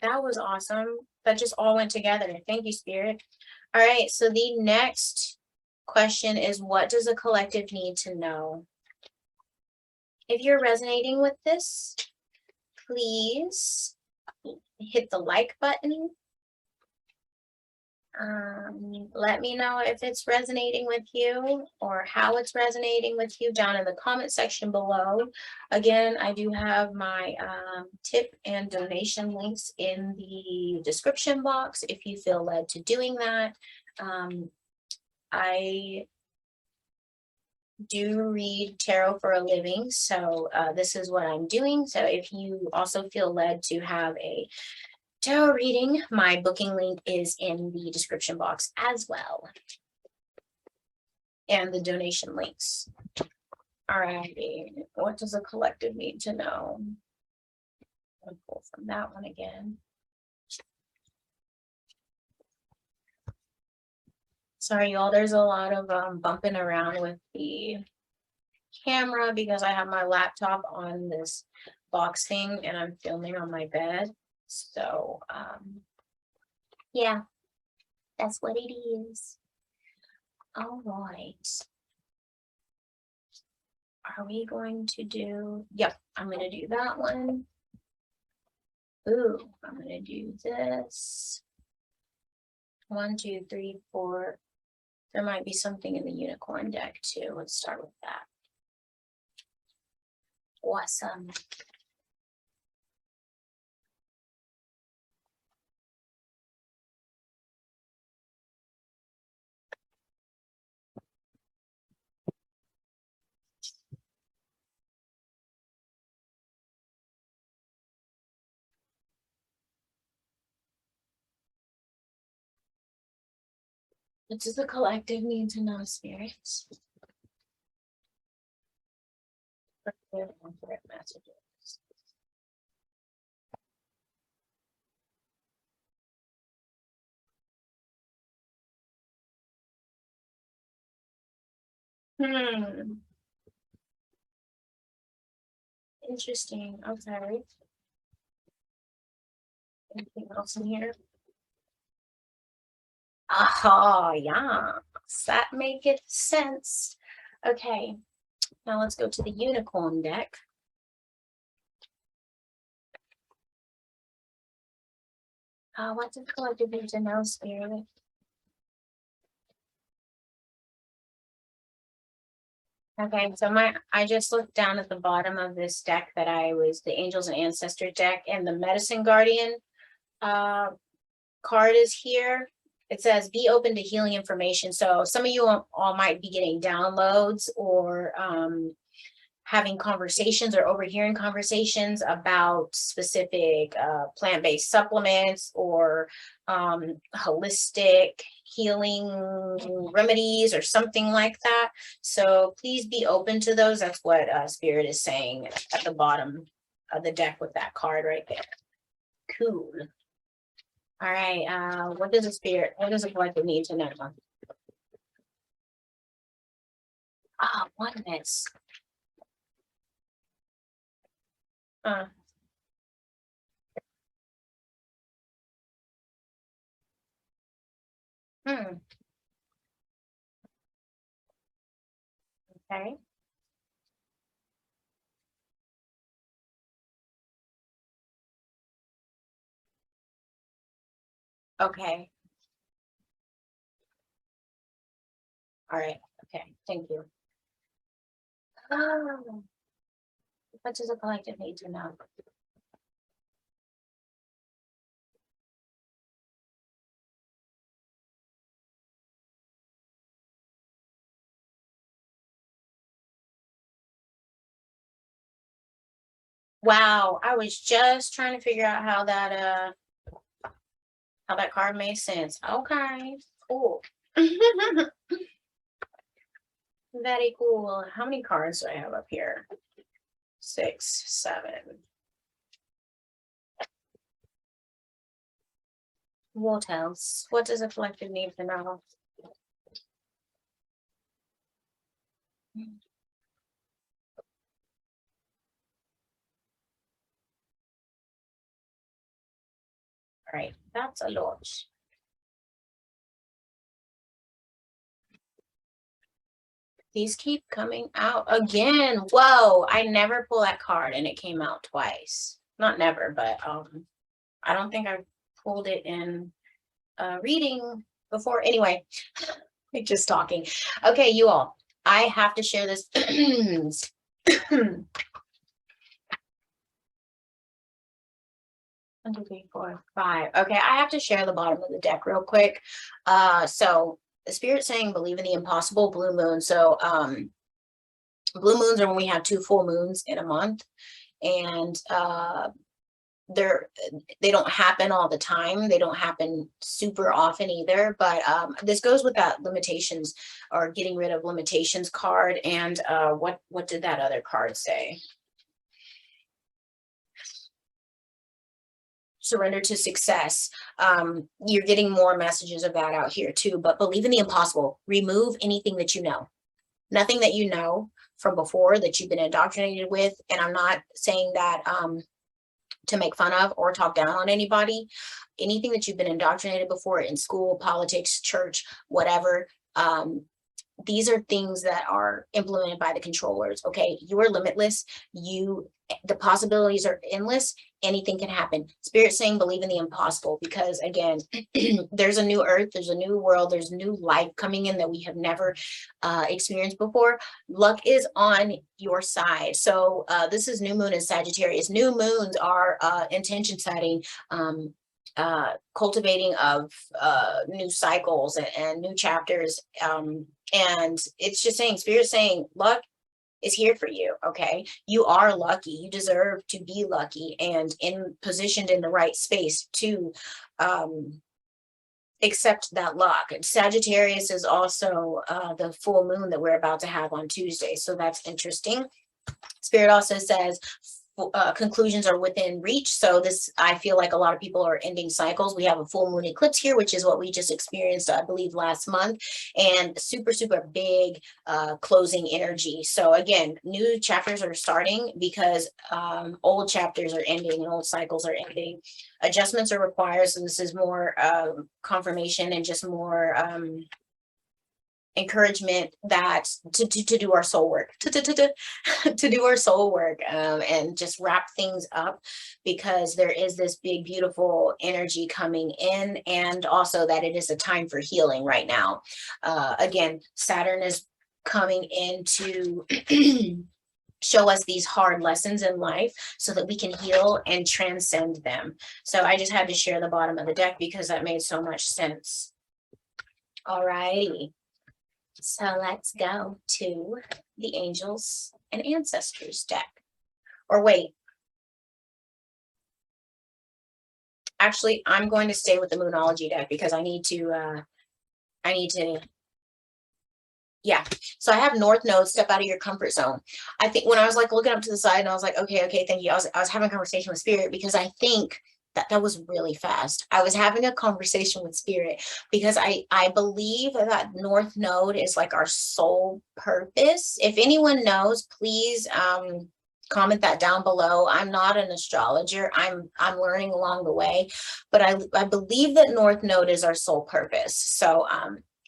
that was awesome. That just all went together. Thank you, Spirit. All right, so the next question is, what does the collective need to know? If you're resonating with this, please hit the like button. Let me know if it's resonating with you or how it's resonating with you down in the comment section below. Again, I do have my tip and donation links in the description box if you feel led to doing that. I do read tarot for a living, so this is what I'm doing. So if you also feel led to have a tarot reading, my booking link is in the description box as well, and the donation links. All righty, what does the collective need to know? I'll pull from that one again. Sorry, y'all, there's a lot of bumping around with the camera because I have my laptop on this box thing and I'm filming on my bed. So, yeah, that's what it is. All right. Are we going to do, yep, I'm going to do that one. Ooh, I'm going to do this. 1, 2, 3, 4. There might be something in the unicorn deck too. Let's start with that. Awesome. What does the collective need to know, spirits? Messages. Interesting. Okay. Anything else in here? Aha, yeah. That makes sense. Okay. Now let's go to the unicorn deck. What does collective need to know, spirit? Okay, so I just looked down at the bottom of this deck that the Angels and Ancestor deck, and the Medicine Guardian card is here. It says, be open to healing information. So some of you all might be getting downloads or having conversations or overhearing conversations about specific plant-based supplements or holistic healing remedies or something like that. So please be open to those. That's what Spirit is saying at the bottom of the deck with that card right there. Cool. All right, what does the collective need to know? Oneness. Okay. Okay. All right. Okay. Thank you. What does the collective need to know? Wow, I was just trying to figure out how that card made sense. Okay, cool. Very cool. How many cards do I have up here? 6, 7. What else? What does a collective need to know? All right, that's a lot. These keep coming out again. Whoa, I never pull that card and it came out twice. Not never, but I don't think I've pulled it in reading before. Anyway, just talking. Okay, you all, I have to share this. 1, 2, 3, 4, 5. Okay, I have to share the bottom of the deck real quick. So the spirit saying believe in the impossible, blue moon. So blue moons are when we have 2 full moons in a month, and they don't happen all the time. They don't happen super often either, but this goes with that limitations or getting rid of limitations card. And what did that other card say? Surrender to success. You're getting more messages of that out here too, but believe in the impossible. Remove anything that you know, nothing that you know from before that you've been indoctrinated with. And I'm not saying that to make fun of or talk down on anybody. Anything that you've been indoctrinated before in school, politics, church, whatever, these are things that are implemented by the controllers. Okay, you are limitless. The possibilities are endless. Anything can happen. Spirit saying believe in the impossible, because again, there's a new earth, there's a new world, there's new life coming in that we have never experienced before. Luck is on your side. So this is new moon in Sagittarius. New moons are intention setting, cultivating of new cycles and new chapters. And it's just saying, spirit saying luck is here for you. Okay, you are lucky. You deserve to be lucky and positioned in the right space to accept that luck. And Sagittarius is also the full moon that we're about to have on Tuesday, so that's interesting. Spirit also says conclusions are within reach. So this, I feel like a lot of people are ending cycles. We have a full moon eclipse here, which is what we just experienced, I believe, last month, and super, super big closing energy. So again, new chapters are starting because old chapters are ending and old cycles are ending. Adjustments are required. So this is more confirmation and just more encouragement that to do our soul work, to do our soul work, and just wrap things up, because there is this big, beautiful energy coming in, and also that it is a time for healing right now. Again, Saturn is coming in to show us these hard lessons in life so that we can heal and transcend them. So I just had to share the bottom of the deck because that made so much sense. All righty. So let's go to the Angels and Ancestors deck. Or wait. Actually, I'm going to stay with the Moonology deck because I need to, yeah. So I have North Node, step out of your comfort zone. I think when I was like looking up to the side and I was like, okay, thank you. I was having a conversation with Spirit because I think that was really fast. I was having a conversation with Spirit because I believe that North Node is like our soul purpose. If anyone knows, please comment that down below. I'm not an astrologer. I'm learning along the way, but I believe that North Node is our soul purpose. So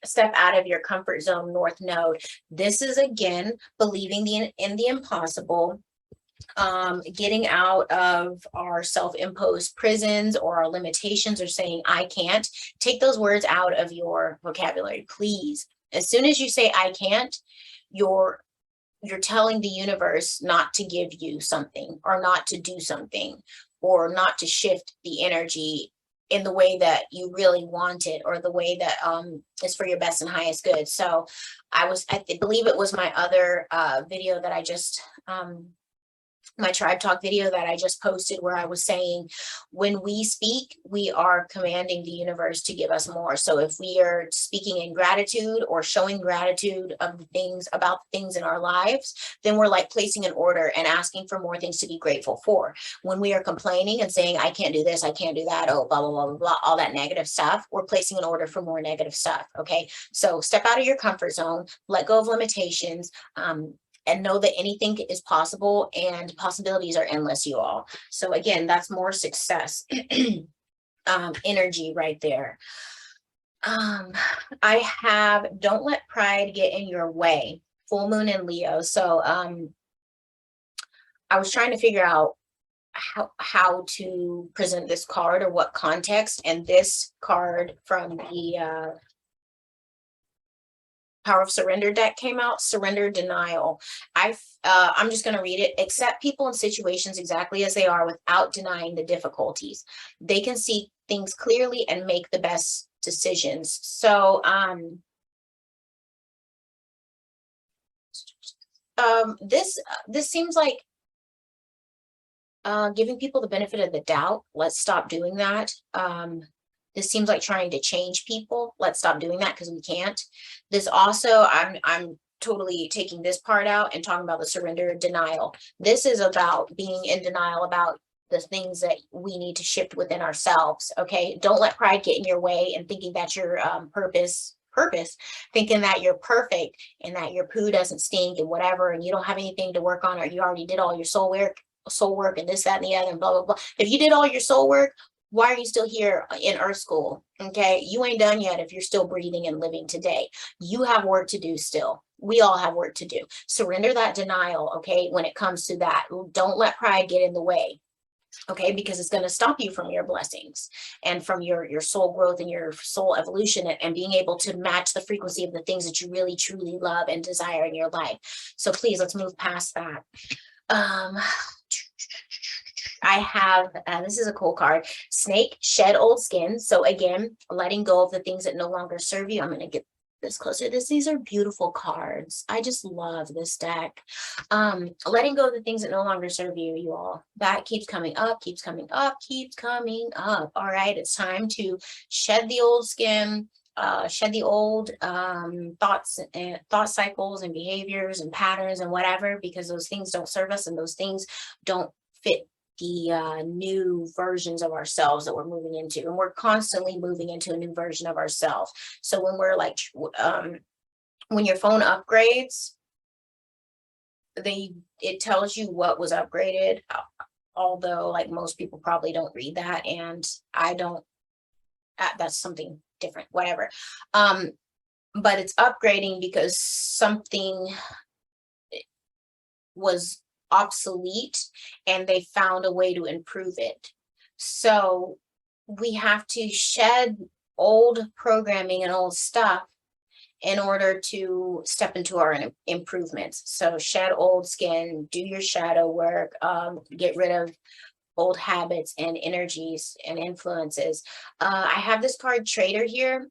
step out of your comfort zone, North Node. This is again believing in the impossible. Getting out of our self-imposed prisons or our limitations, or saying I can't. Take those words out of your vocabulary, please. As soon as you say I can't, you're telling the universe not to give you something, or not to do something, or not to shift the energy in the way that you really want it, or the way that is for your best and highest good. So I believe it was my other video that I just my tribe talk video that I just posted, where I was saying when we speak, we are commanding the universe to give us more. So if we are speaking in gratitude or showing gratitude of things, about things in our lives, then we're like placing an order and asking for more things to be grateful for. When we are complaining and saying, I can't do this, I can't do that, oh, blah, blah, blah, blah, blah, all that negative stuff, we're placing an order for more negative stuff. Okay. So step out of your comfort zone, let go of limitations, and know that anything is possible, and possibilities are endless, you all. So again, that's more success energy right there. I have don't let pride get in your way. full moon in Leo. So I was trying to figure out how to present this card or what context, and this card from the Power of Surrender deck came out. Surrender, denial. I'm just going to read it. Accept people and situations exactly as they are without denying the difficulties. They can see things clearly and make the best decisions. So this seems like giving people the benefit of the doubt. Let's stop doing that. This seems like trying to change people. Let's stop doing that because we can't. This also, I'm totally taking this part out and talking about the surrender, denial. This is about being in denial about the things that we need to shift within ourselves. Okay, don't let pride get in your way and thinking that your purpose, thinking that you're perfect and that your poo doesn't stink and whatever, and you don't have anything to work on, or you already did all your soul work and this, that, and the other, and blah, blah, blah. If you did all your soul work, why are you still here in Earth School? Okay, you ain't done yet if you're still breathing and living today. You have work to do still. We all have work to do. Surrender that denial, okay, when it comes to that. Don't let pride get in the way, okay, because it's going to stop you from your blessings and from your soul growth and your soul evolution, and being able to match the frequency of the things that you really, truly love and desire in your life. So please, let's move past that. I have, this is a cool card, Snake, Shed Old Skin. So again, letting go of the things that no longer serve you. I'm going to get this closer. These are beautiful cards. I just love this deck. Letting go of the things that no longer serve you, you all. That keeps coming up, keeps coming up, keeps coming up. All right, it's time to shed the old skin, shed the old thoughts and thought cycles and behaviors and patterns and whatever, because those things don't serve us and those things don't fit the new versions of ourselves that we're moving into. And we're constantly moving into a new version of ourselves. So when we're like, when your phone upgrades, it tells you what was upgraded, although like most people probably don't read that, and I don't, that's something different, whatever. But it's upgrading because something was obsolete and they found a way to improve it. So we have to shed old programming and old stuff in order to step into our improvements. So shed old skin, do your shadow work, get rid of old habits and energies and influences. I have this card, Trader, here.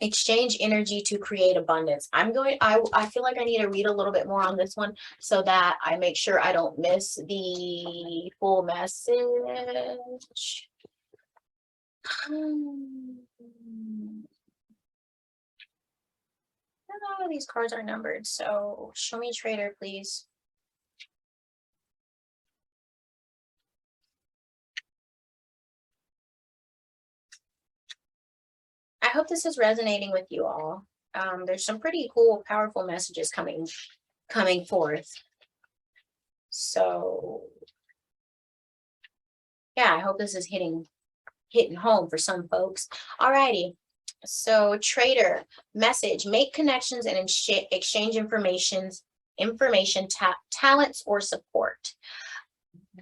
Exchange energy to create abundance. I feel like I need to read a little bit more on this one so that I make sure I don't miss the full message. Oh, these cards are numbered, so show me Trader, please. I hope this is resonating with you all. There's some pretty cool, powerful messages coming forth. So yeah, I hope this is hitting home for some folks. Alrighty. So Trader, message, make connections and exchange information, talents, or support.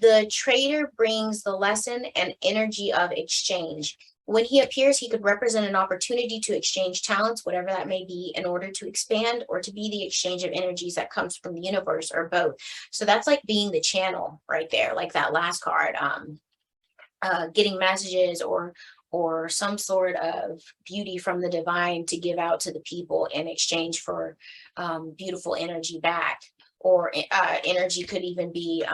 The Trader brings the lesson and energy of exchange. When he appears, he could represent an opportunity to exchange talents, whatever that may be, in order to expand or to be the exchange of energies that comes from the universe, or both. So that's like being the channel right there, like that last card, getting messages or some sort of beauty from the divine to give out to the people in exchange for beautiful energy back. Or energy could even be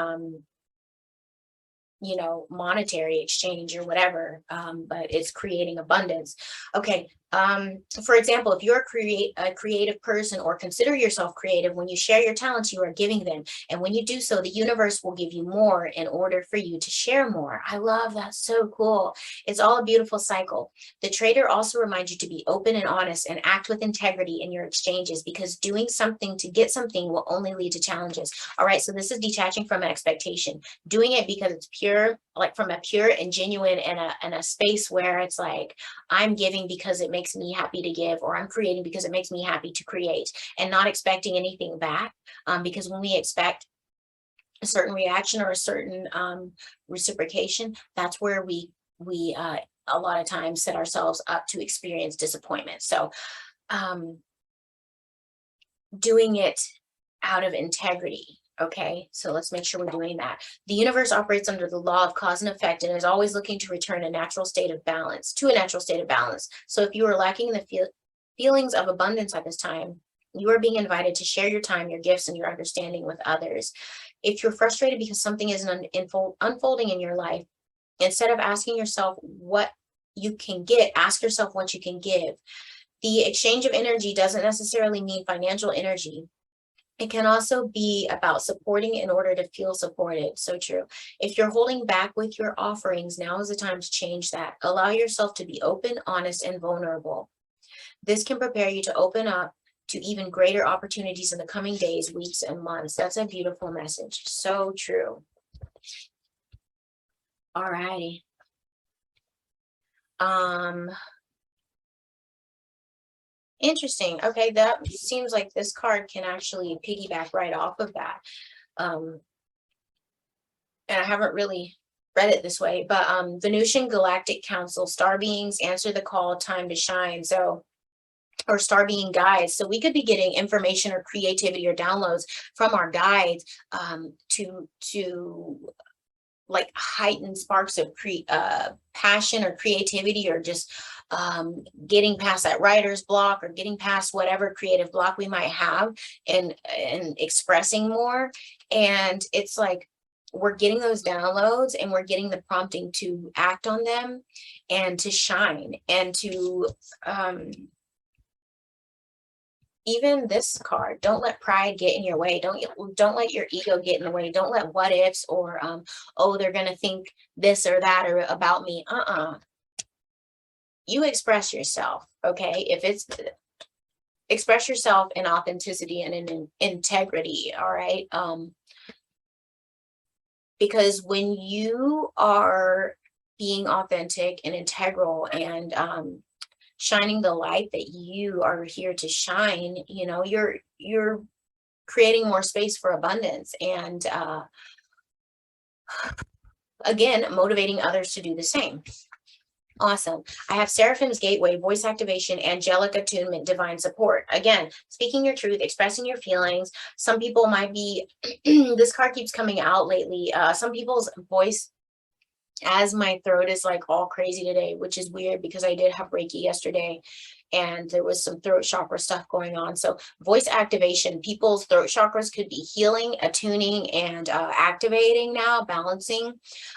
you know, monetary exchange or whatever, but it's creating abundance. Okay. For example, if you're a creative person or consider yourself creative, when you share your talents, you are giving them. And when you do so, the universe will give you more in order for you to share more. I love that. So cool. It's all a beautiful cycle. The Trader also reminds you to be open and honest and act with integrity in your exchanges, because doing something to get something will only lead to challenges. All right. So this is detaching from an expectation, doing it because it's pure, like from a pure and genuine and a space where it's like, I'm giving because it makes makes me happy to give, or I'm creating because it makes me happy to create, and not expecting anything back. Because when we expect a certain reaction or a certain reciprocation, that's where we a lot of times set ourselves up to experience disappointment. So doing it out of integrity. Okay, so let's make sure we're doing that. The universe operates under the law of cause and effect and is always looking to return a natural state of balance, to a natural state of balance. So if you are lacking the feelings of abundance at this time, you are being invited to share your time, your gifts, and your understanding with others. If you're frustrated because something isn't unfolding in your life, instead of asking yourself what you can get, ask yourself what you can give. The exchange of energy doesn't necessarily mean financial energy. It can also be about supporting in order to feel supported. So true. If you're holding back with your offerings, now is the time to change that. Allow yourself to be open, honest, and vulnerable. This can prepare you to open up to even greater opportunities in the coming days, weeks, and months. That's a beautiful message. So true. All righty. Interesting. Okay, that seems like this card can actually piggyback right off of that. And I haven't really read it this way, but Venusian Galactic Council, star beings answer the call, time to shine. So, or star being guides. So we could be getting information or creativity or downloads from our guides to like heightened sparks of passion or creativity, or just getting past that writer's block, or getting past whatever creative block we might have, and expressing more. And it's like we're getting those downloads and we're getting the prompting to act on them and to shine, and to even this card, don't let pride get in your way. Don't let your ego get in the way. Don't let what ifs or oh, they're gonna think this or that or about me. You express yourself, okay? If it's express yourself in authenticity and in integrity, all right? Because when you are being authentic and integral and shining the light that you are here to shine, you know, you're creating more space for abundance, and again, motivating others to do the same. Awesome. I have Seraphim's Gateway, voice activation, angelic attunement, divine support. Again, speaking your truth, expressing your feelings. Some people might be, this card keeps coming out lately. Some people's voice, as my throat is like all crazy today, which is weird because I did have Reiki yesterday and there was some throat chakra stuff going on. So voice activation, people's throat chakras could be healing, attuning, and activating now, balancing.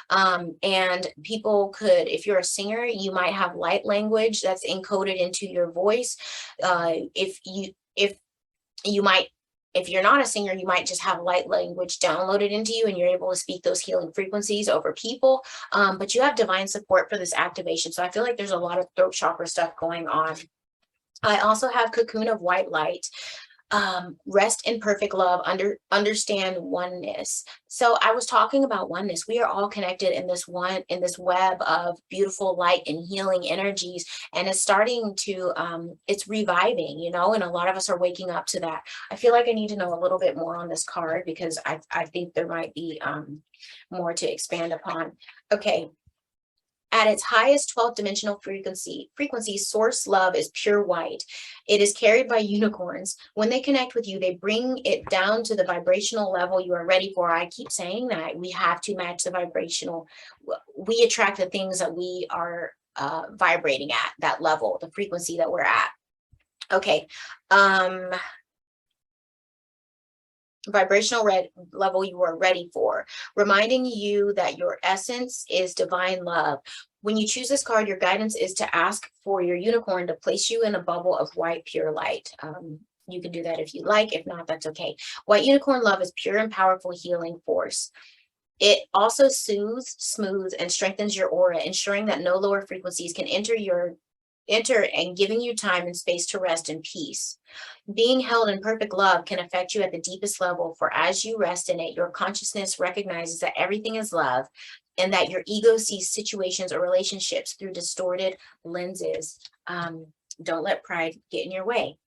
And people could, if you're a singer, you might have light language that's encoded into your voice. If you're not a singer, you might just have light language downloaded into you and you're able to speak those healing frequencies over people. But you have divine support for this activation. So I feel like there's a lot of throat chakra stuff going on. I also have Cocoon of White Light. Rest in perfect love, understand oneness. So I was talking about oneness. We are all connected in this web of beautiful light and healing energies, and it's starting to it's reviving, you know, and a lot of us are waking up to that. I feel like I need to know a little bit more on this card because I think there might be more to expand upon. Okay. At its highest 12th dimensional frequency, source love is pure white. It is carried by unicorns. When they connect with you, they bring it down to the vibrational level you are ready for. I keep saying that we have to match the vibrational. We attract the things that we are vibrating at, that level, the frequency that we're at. Okay. Vibrational level you are ready for, reminding you that your essence is divine love. When you choose this card, your guidance is to ask for your unicorn to place you in a bubble of white pure light. You can do that if you like. If not, that's okay. White unicorn love is pure and powerful healing force. It also soothes, smooths, and strengthens your aura, ensuring that no lower frequencies can enter and giving you time and space to rest in peace. Being held in perfect love can affect you at the deepest level, for as you rest in it, your consciousness recognizes that everything is love and that your ego sees situations or relationships through distorted lenses. Don't let pride get in your way.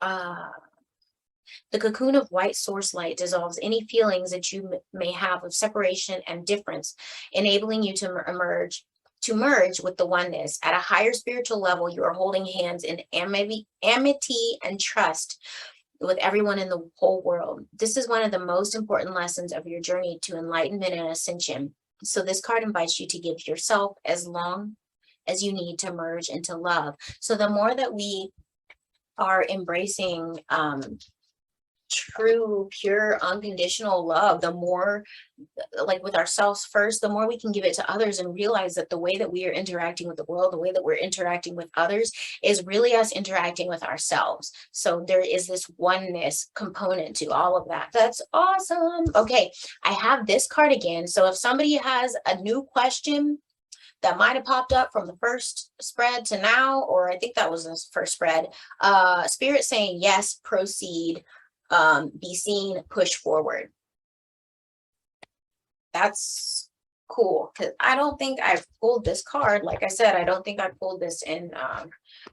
The cocoon of white source light dissolves any feelings that you may have of separation and difference, enabling you to merge with the oneness. At a higher spiritual level, you are holding hands in amity and trust with everyone in the whole world. This is one of the most important lessons of your journey to enlightenment and ascension. So this card invites you to give yourself as long as you need to merge into love. So the more that we are embracing true, pure, unconditional love, the more, like with ourselves first, the more we can give it to others and realize that the way that we are interacting with the world, the way that we're interacting with others is really us interacting with ourselves. So there is this oneness component to all of that. That's awesome. Okay, I have this card again. So if somebody has a new question that might have popped up from the first spread to now, or I think that was the first spread, Spirit saying yes, proceed, be seen, push forward. That's cool, because I don't think I've pulled this card. Like I said, I don't think I pulled this in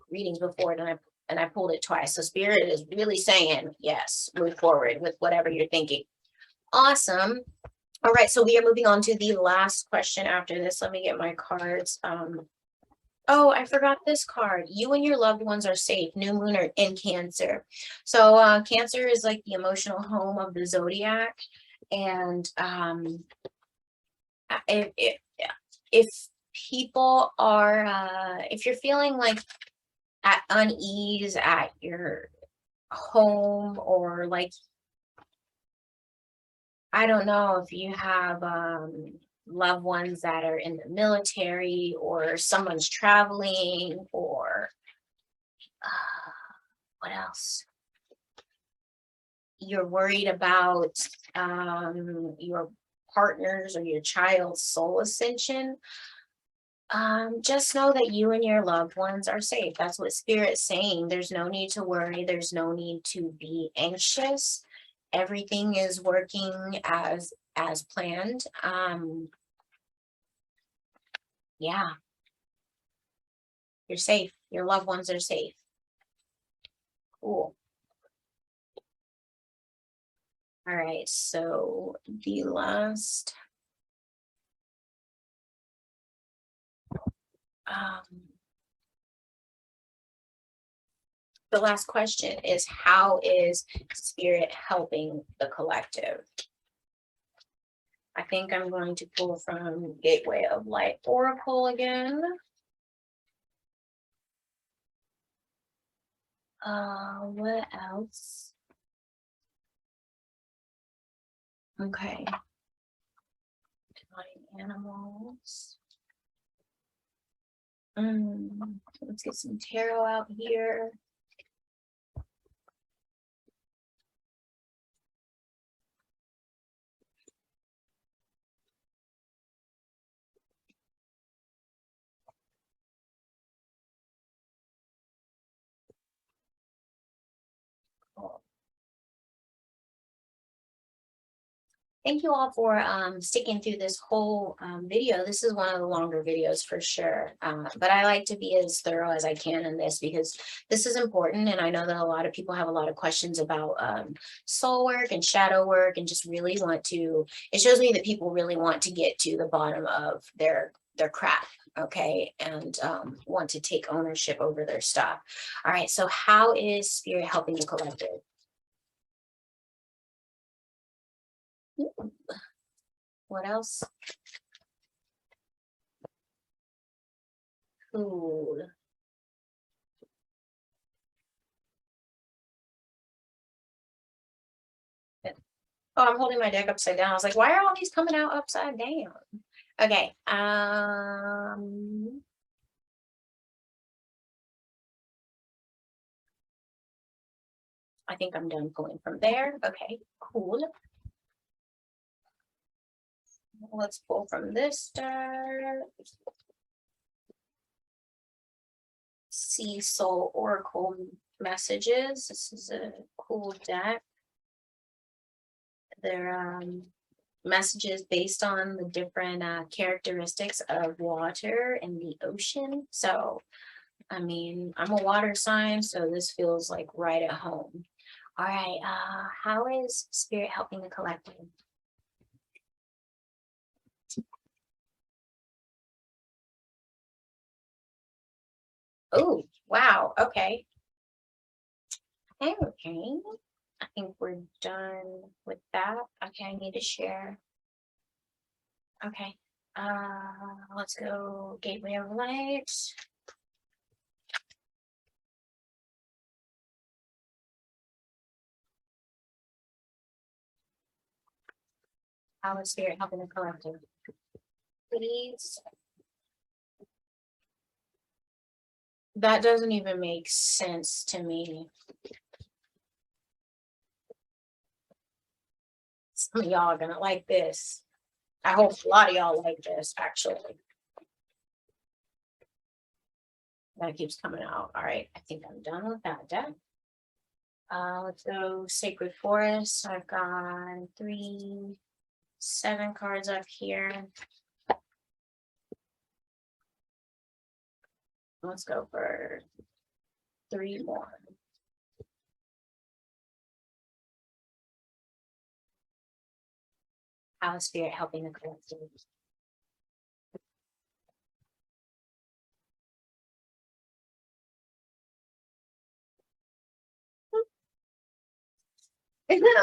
readings before, and I pulled it twice. So Spirit is really saying yes, move forward with whatever you're thinking. Awesome. All right, so we are moving on to the last question after this. Let me get my cards. Oh, I forgot this card. You and your loved ones are safe. New moon in Cancer. So Cancer is like the emotional home of the zodiac. And if people are, if you're feeling like at unease at your home, or like, I don't know if you have loved ones that are in the military, or someone's traveling, or what else? You're worried about your partner's or your child's soul ascension. Just know that you and your loved ones are safe. That's what Spirit's saying. There's no need to worry. There's no need to be anxious. Everything is working as planned. Yeah, you're safe. Your loved ones are safe. Cool. All right, so the last question is, how is Spirit helping the collective? I think I'm going to pull from Gateway of Light Oracle again. What else? Okay. Divine animals. Let's get some tarot out here. Thank you all for sticking through this whole video. This is one of the longer videos for sure, but I like to be as thorough as I can in this, because this is important, and I know that a lot of people have a lot of questions about soul work and shadow work, and just really want to, it shows me that people really want to get to the bottom of their crap, okay, and want to take ownership over their stuff. All right, so how is Spirit helping the collective? What else? Cool. Oh, I'm holding my deck upside down. I was like, why are all these coming out upside down? Okay. I think I'm done pulling from there. Okay, cool. Let's pull from this deck. Sea Soul Oracle Messages. This is a cool deck. They're messages based on the different characteristics of water and the ocean. So I mean, I'm a water sign, so this feels like right at home. All right, how is spirit helping the collective? Oh, wow, okay. Okay, I think we're done with that. Okay, I need to share. Okay, let's go gateway of light. How is spirit helping the collective? Please. That doesn't even make sense to me. Some of y'all are gonna like this. I hope a lot of y'all like this, actually. That keeps coming out. All right, I think I'm done with that deck. Let's go Sacred Forest. I've got 3, 7 cards up here. Let's go for 3 more. How is spirit helping the collective?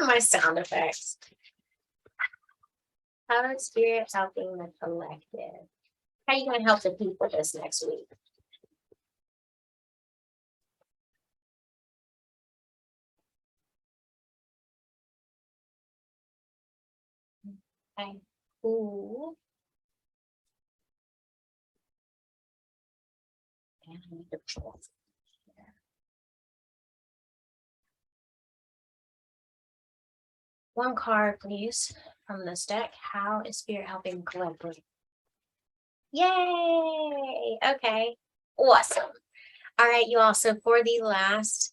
My sound effects. How is spirit helping the collective? How are you going to help the people this next week? Okay. Ooh. And I need to pull here. One card, please, from this deck. How is spirit helping collective? Yay! Okay. Awesome. All right, you all. So for the last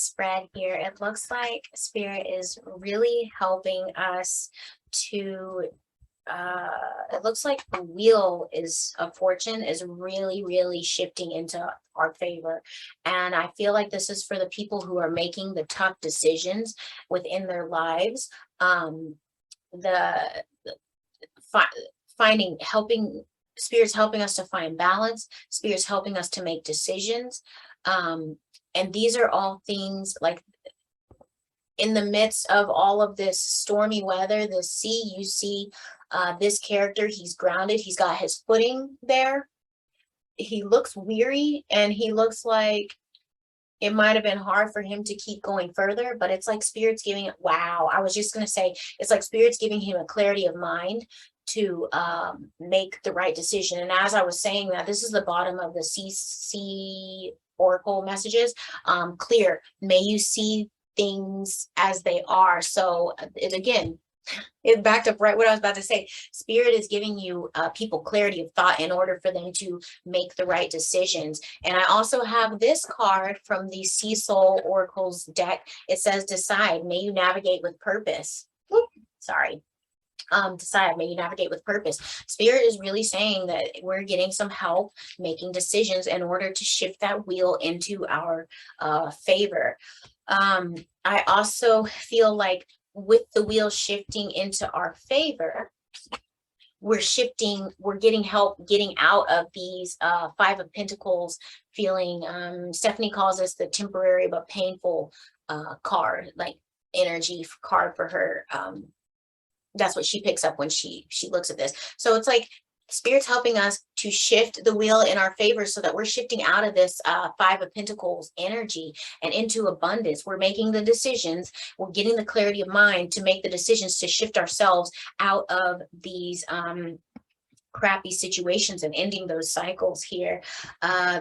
spread here, it looks like spirit is really helping us to it looks like the wheel of fortune is really shifting into our favor. And I feel like this is for the people who are making the tough decisions within their lives. The finding, helping, spirits helping us to find balance, spirits helping us to make decisions. And these are all things like in the midst of all of this stormy weather, the sea, you see this character, he's grounded, he's got his footing there. He looks weary and he looks like it might have been hard for him to keep going further, but it's like spirits giving it, wow, I was just going to say, it's like spirits giving him a clarity of mind to make the right decision. And as I was saying that, this is the bottom of the CC Oracle messages, clear, may you see things as they are. So it, again, it backed up right what I was about to say. Spirit is giving you people clarity of thought in order for them to make the right decisions. And I also have this card from the Sea Soul Oracles deck. It says, decide, may you navigate with purpose. Whoop, sorry. Decide, may you navigate with purpose. Spirit is really saying that we're getting some help making decisions in order to shift that wheel into our favor. I also feel like with the wheel shifting into our favor, we're getting help getting out of these 5 of Pentacles feeling. Stephanie calls this the temporary but painful card, like energy card for her. That's what she picks up when she looks at this. So it's like spirit's helping us to shift the wheel in our favor so that we're shifting out of this 5 of Pentacles energy and into abundance. We're making the decisions. We're getting the clarity of mind to make the decisions to shift ourselves out of these crappy situations and ending those cycles here.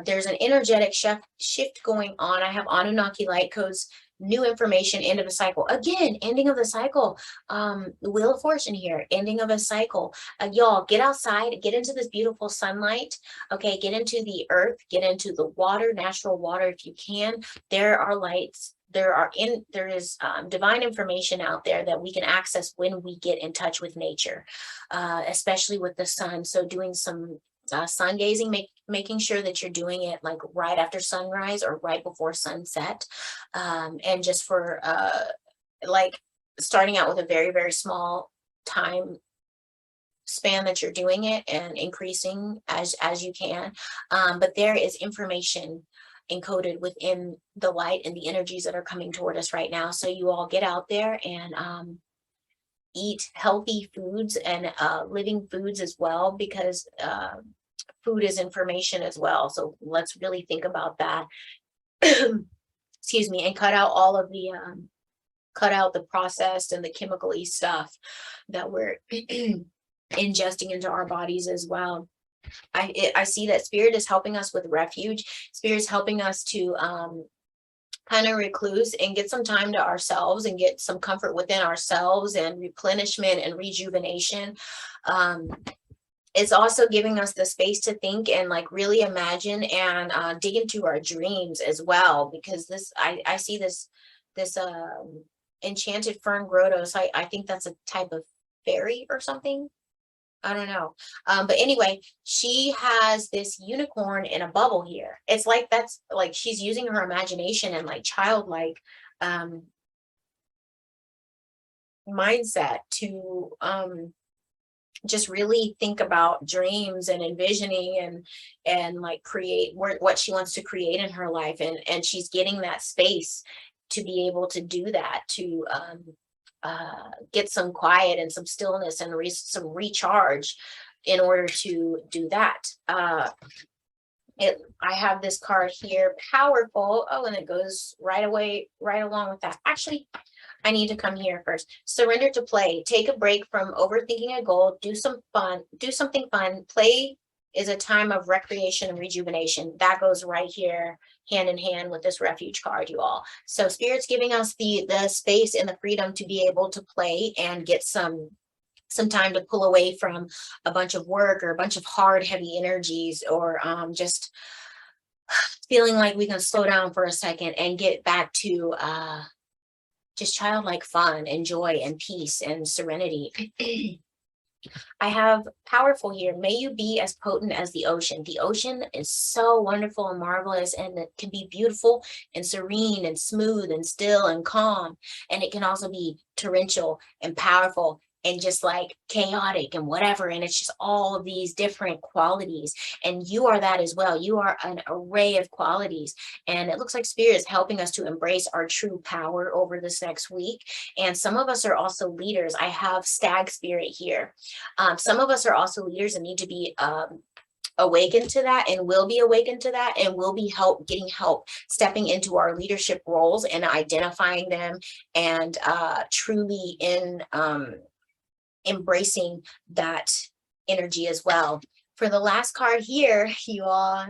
There's an energetic shift going on. I have Anunnaki light codes new information, end of a cycle. Again, ending of the cycle. The Wheel of Fortune here, ending of a cycle. Y'all, get outside, get into this beautiful sunlight. Okay, get into the earth, get into the water, natural water if you can. There are lights. There is divine information out there that we can access when we get in touch with nature, especially with the sun. So doing some sun gazing, making sure that you're doing it like right after sunrise or right before sunset, and just for like starting out with a very, very small time span that you're doing it and increasing as you can. But there is information encoded within the light and the energies that are coming toward us right now. So you all get out there and eat healthy foods and living foods as well, because food is information as well. So let's really think about that. Excuse me, and cut out all of the cut out the processed and the chemical-y stuff that we're ingesting into our bodies as well. I see that spirit is helping us with refuge. Spirit is helping us to kind of recluse and get some time to ourselves and get some comfort within ourselves and replenishment and rejuvenation. It's also giving us the space to think and like really imagine and dig into our dreams as well, because this I see this enchanted fern grotto. So I think that's a type of fairy or something. I don't know. But anyway, she has this unicorn in a bubble here. It's like that's like she's using her imagination and like childlike mindset to just really think about dreams and envisioning and like create what she wants to create in her life, and she's getting that space to be able to do that, to get some quiet and some stillness and some recharge in order to do that. I have this card here, powerful. Oh, and it goes right along with that. Actually, I need to come here first. Surrender to play. Take a break from overthinking a goal. Do something fun. Play is a time of recreation and rejuvenation. That goes right here, hand in hand with this refuge card, you all. So Spirit's giving us the space and the freedom to be able to play and get some time to pull away from a bunch of work or a bunch of hard, heavy energies, or just feeling like we can slow down for a second and get back to just childlike fun and joy and peace and serenity. I have powerful here. May you be as potent as the ocean. The ocean is so wonderful and marvelous, and it can be beautiful and serene and smooth and still and calm. And it can also be torrential and powerful and just like chaotic and whatever. And it's just all of these different qualities. And you are that as well. You are an array of qualities. And it looks like Spirit is helping us to embrace our true power over this next week. And some of us are also leaders. I have Stag Spirit here. Some of us are also leaders and need to be awakened to that, and will be awakened to that, and will be getting help stepping into our leadership roles and identifying them, and truly in embracing that energy as well. For the last card here, you all,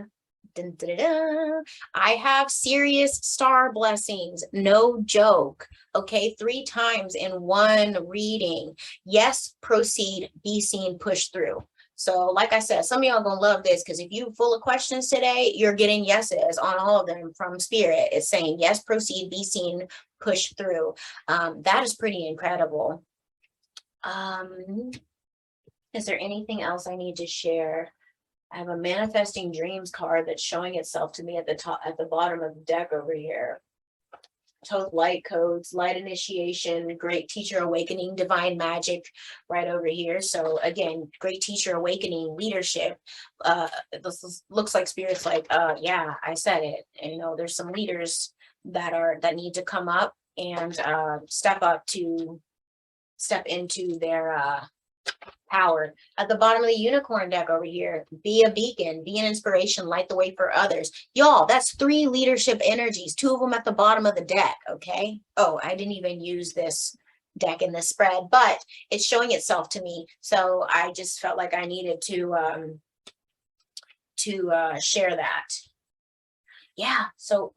dun, dun, dun, dun, I have serious star blessings, no joke. Okay, 3 times in one reading. Yes, proceed, be seen, push through. So like I said, some of y'all gonna love this, because if you're full of questions today, you're getting yeses on all of them from Spirit. It's saying yes, proceed, be seen, push through. That is pretty incredible. Is there anything else I need to share? I have a manifesting dreams card that's showing itself to me at the bottom of the deck over here. Toth light codes, light initiation, great teacher awakening, divine magic right over here. So again, great teacher awakening, leadership. This looks like Spirit's like, yeah, I said it. And, you know, there's some leaders that need to come up and step into their power. At the bottom of the unicorn deck over here, be a beacon, be an inspiration, light the way for others. Y'all, that's 3 leadership energies, 2 of them at the bottom of the deck, okay? Oh, I didn't even use this deck in this spread, but it's showing itself to me. So I just felt like I needed to share that. Yeah, so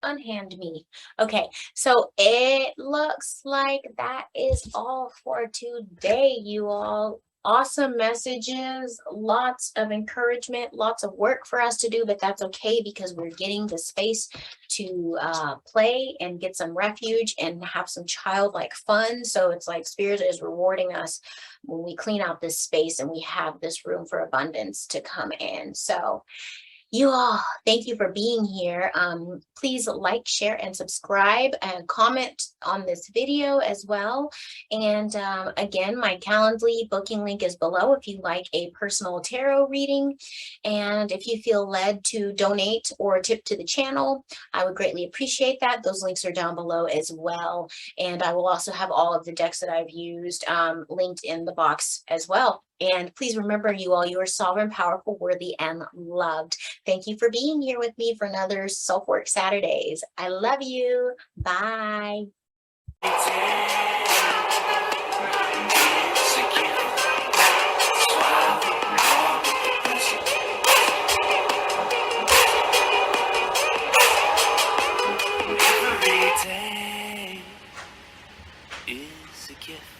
unhand me. Okay, so it looks like that is all for today, you all. Awesome messages, lots of encouragement, lots of work for us to do, but that's okay because we're getting the space to play and get some refuge and have some childlike fun. So it's like Spirit is rewarding us when we clean out this space and we have this room for abundance to come in. So you all, thank you for being here. Please like, share, and subscribe and comment on this video as well. And again, my Calendly booking link is below if you'd like a personal tarot reading. And if you feel led to donate or tip to the channel, I would greatly appreciate that. Those links are down below as well. And I will also have all of the decks that I've used linked in the box as well. And please remember, you all, you are sovereign, powerful, worthy, and loved. Thank you for being here with me for another Self-Work Saturdays. I love you. Bye. Every day is a gift.